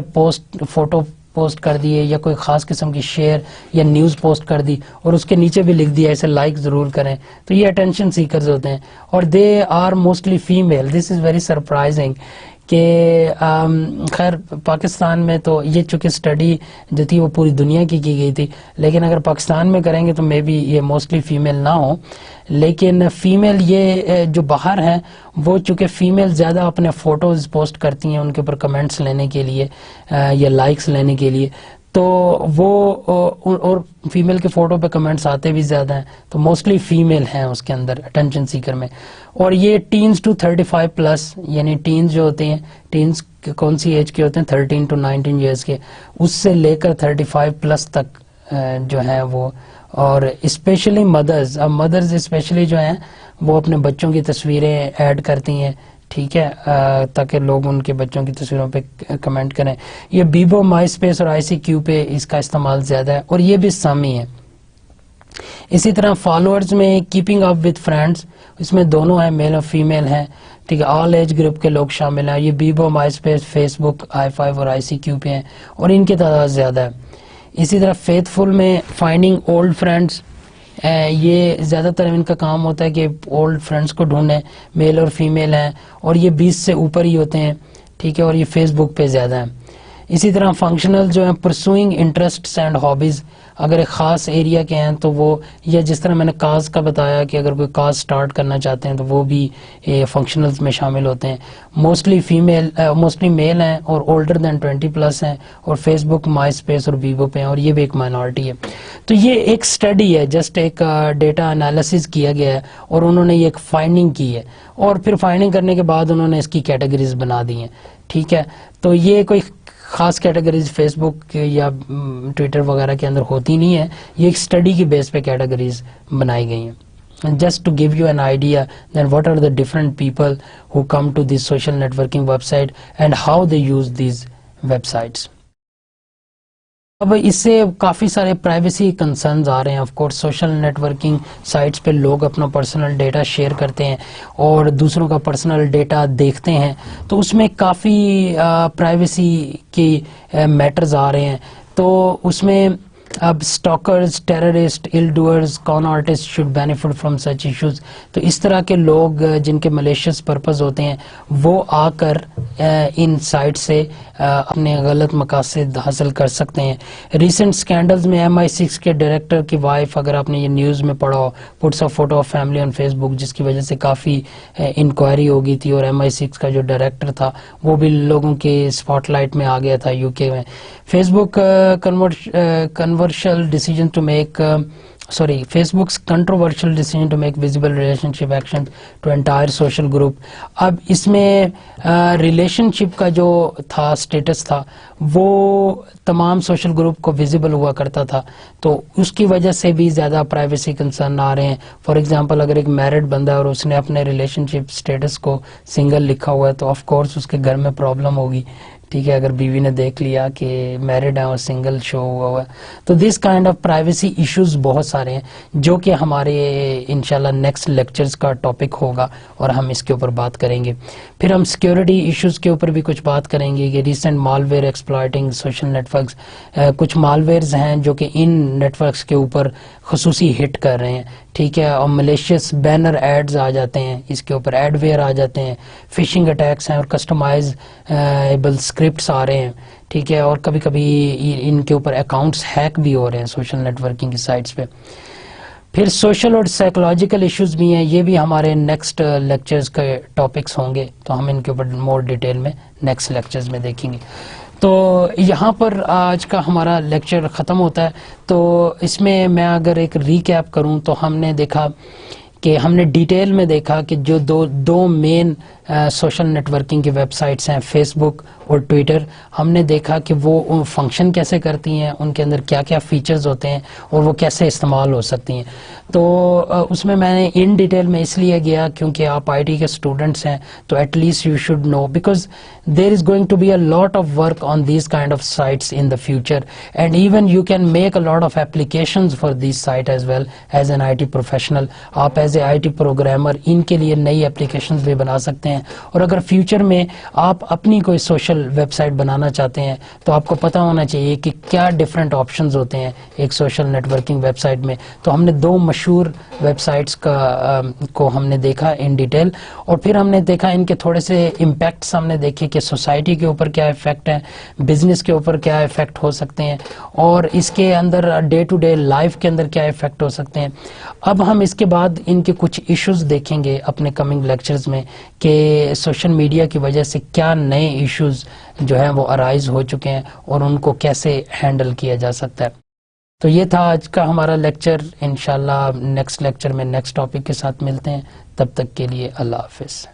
فوٹو پوسٹ کر دیے یا کوئی خاص قسم کی شیئر یا نیوز پوسٹ کر دی اور اس کے نیچے بھی لکھ دیا ایسے لائک ضرور کریں, تو یہ اٹینشن سیکرز ہوتے ہیں. اور they are mostly female. This is very surprising کہ خیر پاکستان میں تو یہ چونکہ اسٹڈی جو تھی وہ پوری دنیا کی گئی تھی, لیکن اگر پاکستان میں کریں گے تو مے بی یہ موسٹلی فیمیل نہ ہو, لیکن فیمیل یہ جو باہر ہیں وہ چونکہ فیمیل زیادہ اپنے فوٹوز پوسٹ کرتی ہیں ان کے اوپر کمنٹس لینے کے لیے یا لائکس لینے کے لیے, تو وہ اور فیمیل کے فوٹو پہ کمنٹس آتے بھی زیادہ ہیں, تو موسٹلی فیمیل ہیں اس کے اندر اٹینشن سیکر میں. اور یہ ٹینز ٹو 35 پلس, یعنی ٹینز جو ہوتے ہیں, ٹینز کون سی ایج کے ہوتے ہیں, 13 ٹو 19 ایئرس کے, اس سے لے کر 35 پلس تک جو ہیں وہ. اور اسپیشلی مدرز, اب مدرز اسپیشلی جو ہیں وہ اپنے بچوں کی تصویریں ایڈ کرتی ہیں, ٹھیک ہے, تاکہ لوگ ان کے بچوں کی تصویروں پہ کمنٹ کریں. یہ بیبو, مائی اسپیس اور ICQ پہ اس کا استعمال زیادہ ہے, اور یہ بھی سامی ہے. اسی طرح فالوورز میں کیپنگ اپ وتھ فرینڈز, اس میں دونوں ہیں, میل اور فیمیل ہیں, ٹھیک ہے, آل ایج گروپ کے لوگ شامل ہیں. یہ Bebo, MySpace, Facebook, i5 اور ICQ پہ ہیں, اور ان کی تعداد زیادہ ہے. اسی طرح فیتھ فل میں فائنڈنگ اولڈ فرینڈز, یہ زیادہ تر ان کا کام ہوتا ہے کہ اولڈ فرینڈز کو ڈھونڈیں, میل اور فیمیل ہیں, اور یہ 20 سے اوپر ہی ہوتے ہیں, ٹھیک ہے, اور یہ فیس بک پہ زیادہ ہیں. اسی طرح فنکشنل جو ہیں پرسوئنگ انٹرسٹس اینڈ ہابیز, اگر ایک خاص ایریا کے ہیں تو وہ, یا جس طرح میں نے کاز کا بتایا کہ اگر کوئی کاز سٹارٹ کرنا چاہتے ہیں تو وہ بھی فنکشنلز میں شامل ہوتے ہیں. موسٹلی میل ہیں اور اولڈر دین 20 پلس ہیں, اور فیس بک, مائی اسپیس اور بیبو پہ ہیں, اور یہ بھی ایک مائنورٹی ہے. تو یہ ایک اسٹڈی ہے, جسٹ ایک ڈیٹا انالیسز کیا گیا ہے, اور انہوں نے یہ ایک فائنڈنگ کی ہے, اور پھر فائنڈنگ کرنے کے بعد انہوں نے اس کی کیٹیگریز بنا دی ہیں, ٹھیک ہے. تو یہ کوئی خاص کیٹیگریز فیس بک یا ٹویٹر وغیرہ کے اندر ہوتی نہیں ہے, یہ ایک اسٹڈی کی بیس پہ کیٹیگریز بنائی گئی ہیں. Just to give you an idea then what are the different people who come to this social networking website and how they use these websites. اب اس سے کافی سارے پرائیویسی کنسرنز آ رہے ہیں. Of course social networking sites پہ لوگ اپنا personal data share کرتے ہیں اور دوسروں کا پرسنل ڈیٹا دیکھتے ہیں, تو اس میں کافی پرائیویسی کی میٹرز آ رہے ہیں. تو اس میں اب سٹاکرز, ٹیررسٹ, ایل ڈوئرز, کون artist should benefit from such issues. تو اس طرح کے لوگ جن کے ملیشیس پرپز ہوتے ہیں وہ آ کر ان سائٹ سے اپنے غلط مقاصد حاصل کر سکتے ہیں. ریسنٹ سکینڈلز میں MI6 کے ڈائریکٹر کی وائف, اگر آپ نے یہ نیوز میں پڑھا ہو, puts a photo of family on Facebook, جس کی وجہ سے کافی انکوائری ہو گئی تھی, اور MI6 کا جو ڈائریکٹر تھا وہ بھی لوگوں کے اسپاٹ لائٹ میں آ گیا تھا UK میں. Face book Facebook's controversial decision to make visible relationship action to entire social group. اب اس میں ریلیشن شپ کا جو تھا اسٹیٹس تھا وہ تمام سوشل گروپ کو ویزیبل ہوا کرتا تھا, تو اس کی وجہ سے بھی زیادہ پرائیویسی کنسرن آ رہے ہیں. فار ایگزامپل اگر ایک میرڈ بندہ ہے اور اس نے اپنے ریلیشن شپ اسٹیٹس کو سنگل لکھا ہوا ہے تو آف کورس اس کے گھر میں پرابلم ہوگی, ٹھیک ہے, اگر بیوی نے دیکھ لیا کہ میرڈ ہے اور سنگل شو ہوا ہے. تو دس کائنڈ آف پرائیویسی ایشوز بہت سارے ہیں جو کہ ہمارے انشاءاللہ نیکسٹ لیکچرز کا ٹاپک ہوگا, اور ہم اس کے اوپر بات کریں گے. پھر ہم سیکیورٹی ایشوز کے اوپر بھی کچھ بات کریں گے کہ ریسنٹ مالویئر ایکسپلائٹنگ سوشل نیٹورکس, کچھ مالویئرز ہیں جو کہ ان نیٹورکس کے اوپر خصوصی ہٹ کر رہے ہیں, ٹھیک ہے, اور ملیشیس بینر ایڈز آ جاتے ہیں, اس کے اوپر ایڈ ویئر آ جاتے ہیں, فشنگ اٹیکس ہیں, اور کسٹمائزیبل اسکرپٹس آ رہے ہیں, ٹھیک ہے, اور کبھی کبھی ان کے اوپر اکاؤنٹس ہیک بھی ہو رہے ہیں سوشل نیٹورکنگ کی سائٹس پہ. پھر سوشل اور سائیکولوجیکل ایشوز بھی ہیں, یہ بھی ہمارے نیکسٹ لیکچرز کے ٹاپکس ہوں گے, تو ہم ان کے اوپر مور ڈیٹیل میں نیکسٹ لیکچرز میں دیکھیں گے. تو یہاں پر آج کا ہمارا لیکچر ختم ہوتا ہے. تو اس میں اگر ایک ریکیپ کروں تو ہم نے دیکھا کہ ہم نے ڈیٹیل میں دیکھا کہ جو دو مین سوشل نیٹورکنگ کی ویب سائٹس ہیں, فیس بک اور ٹویٹر, ہم نے دیکھا کہ وہ فنکشن کیسے کرتی ہیں, ان کے اندر کیا کیا فیچرز ہوتے ہیں, اور وہ کیسے استعمال ہو سکتی ہیں. تو اس میں نے ان ڈیٹیل میں اس لیے گیا کیونکہ آپ IT کے اسٹوڈنٹس ہیں, تو at least you should know, because there is going to be a lot of work on these kind of sites in the future, and even you can make a lot of applications for these site as well as an IT professional. آپ as a IT programmer ان کے لیے نئی applications بھی بنا سکتے ہیں. اور اگر فیوچر میں آپ اپنی کوئی سوشل ویب سائٹ بنانا چاہتے ہیں تو آپ کو پتہ ہونا چاہیے کہ کیا ڈفرینٹ آپشنز ہوتے ہیں ایک سوشل نیٹورکنگ ویب سائٹ میں. تو ہم نے 2 مشہور ویب سائٹس کو ہم نے دیکھا ان ڈیٹیل, اور پھر ہم نے دیکھا ان کے تھوڑے سے امپیکٹس ہم نے دیکھے کہ سوسائٹی کے اوپر کیا افیکٹ ہے, بزنس کے اوپر کیا افیکٹ ہو سکتے ہیں, اور اس کے another day to day life کے اندر کیا افیکٹ ہو سکتے ہیں. اب ہم اس کے بعد ان کے کچھ ایشوز دیکھیں گے اپنے کمنگ لیکچرز میں کہ سوشل میڈیا کی وجہ سے کیا نئے ایشوز جو ہیں وہ ارائز ہو چکے ہیں اور ان کو کیسے ہینڈل کیا جا سکتا ہے. تو یہ تھا آج کا ہمارا لیکچر. انشاءاللہ نیکسٹ لیکچر میں نیکسٹ ٹاپک کے ساتھ ملتے ہیں. تب تک کے لیے اللہ حافظ.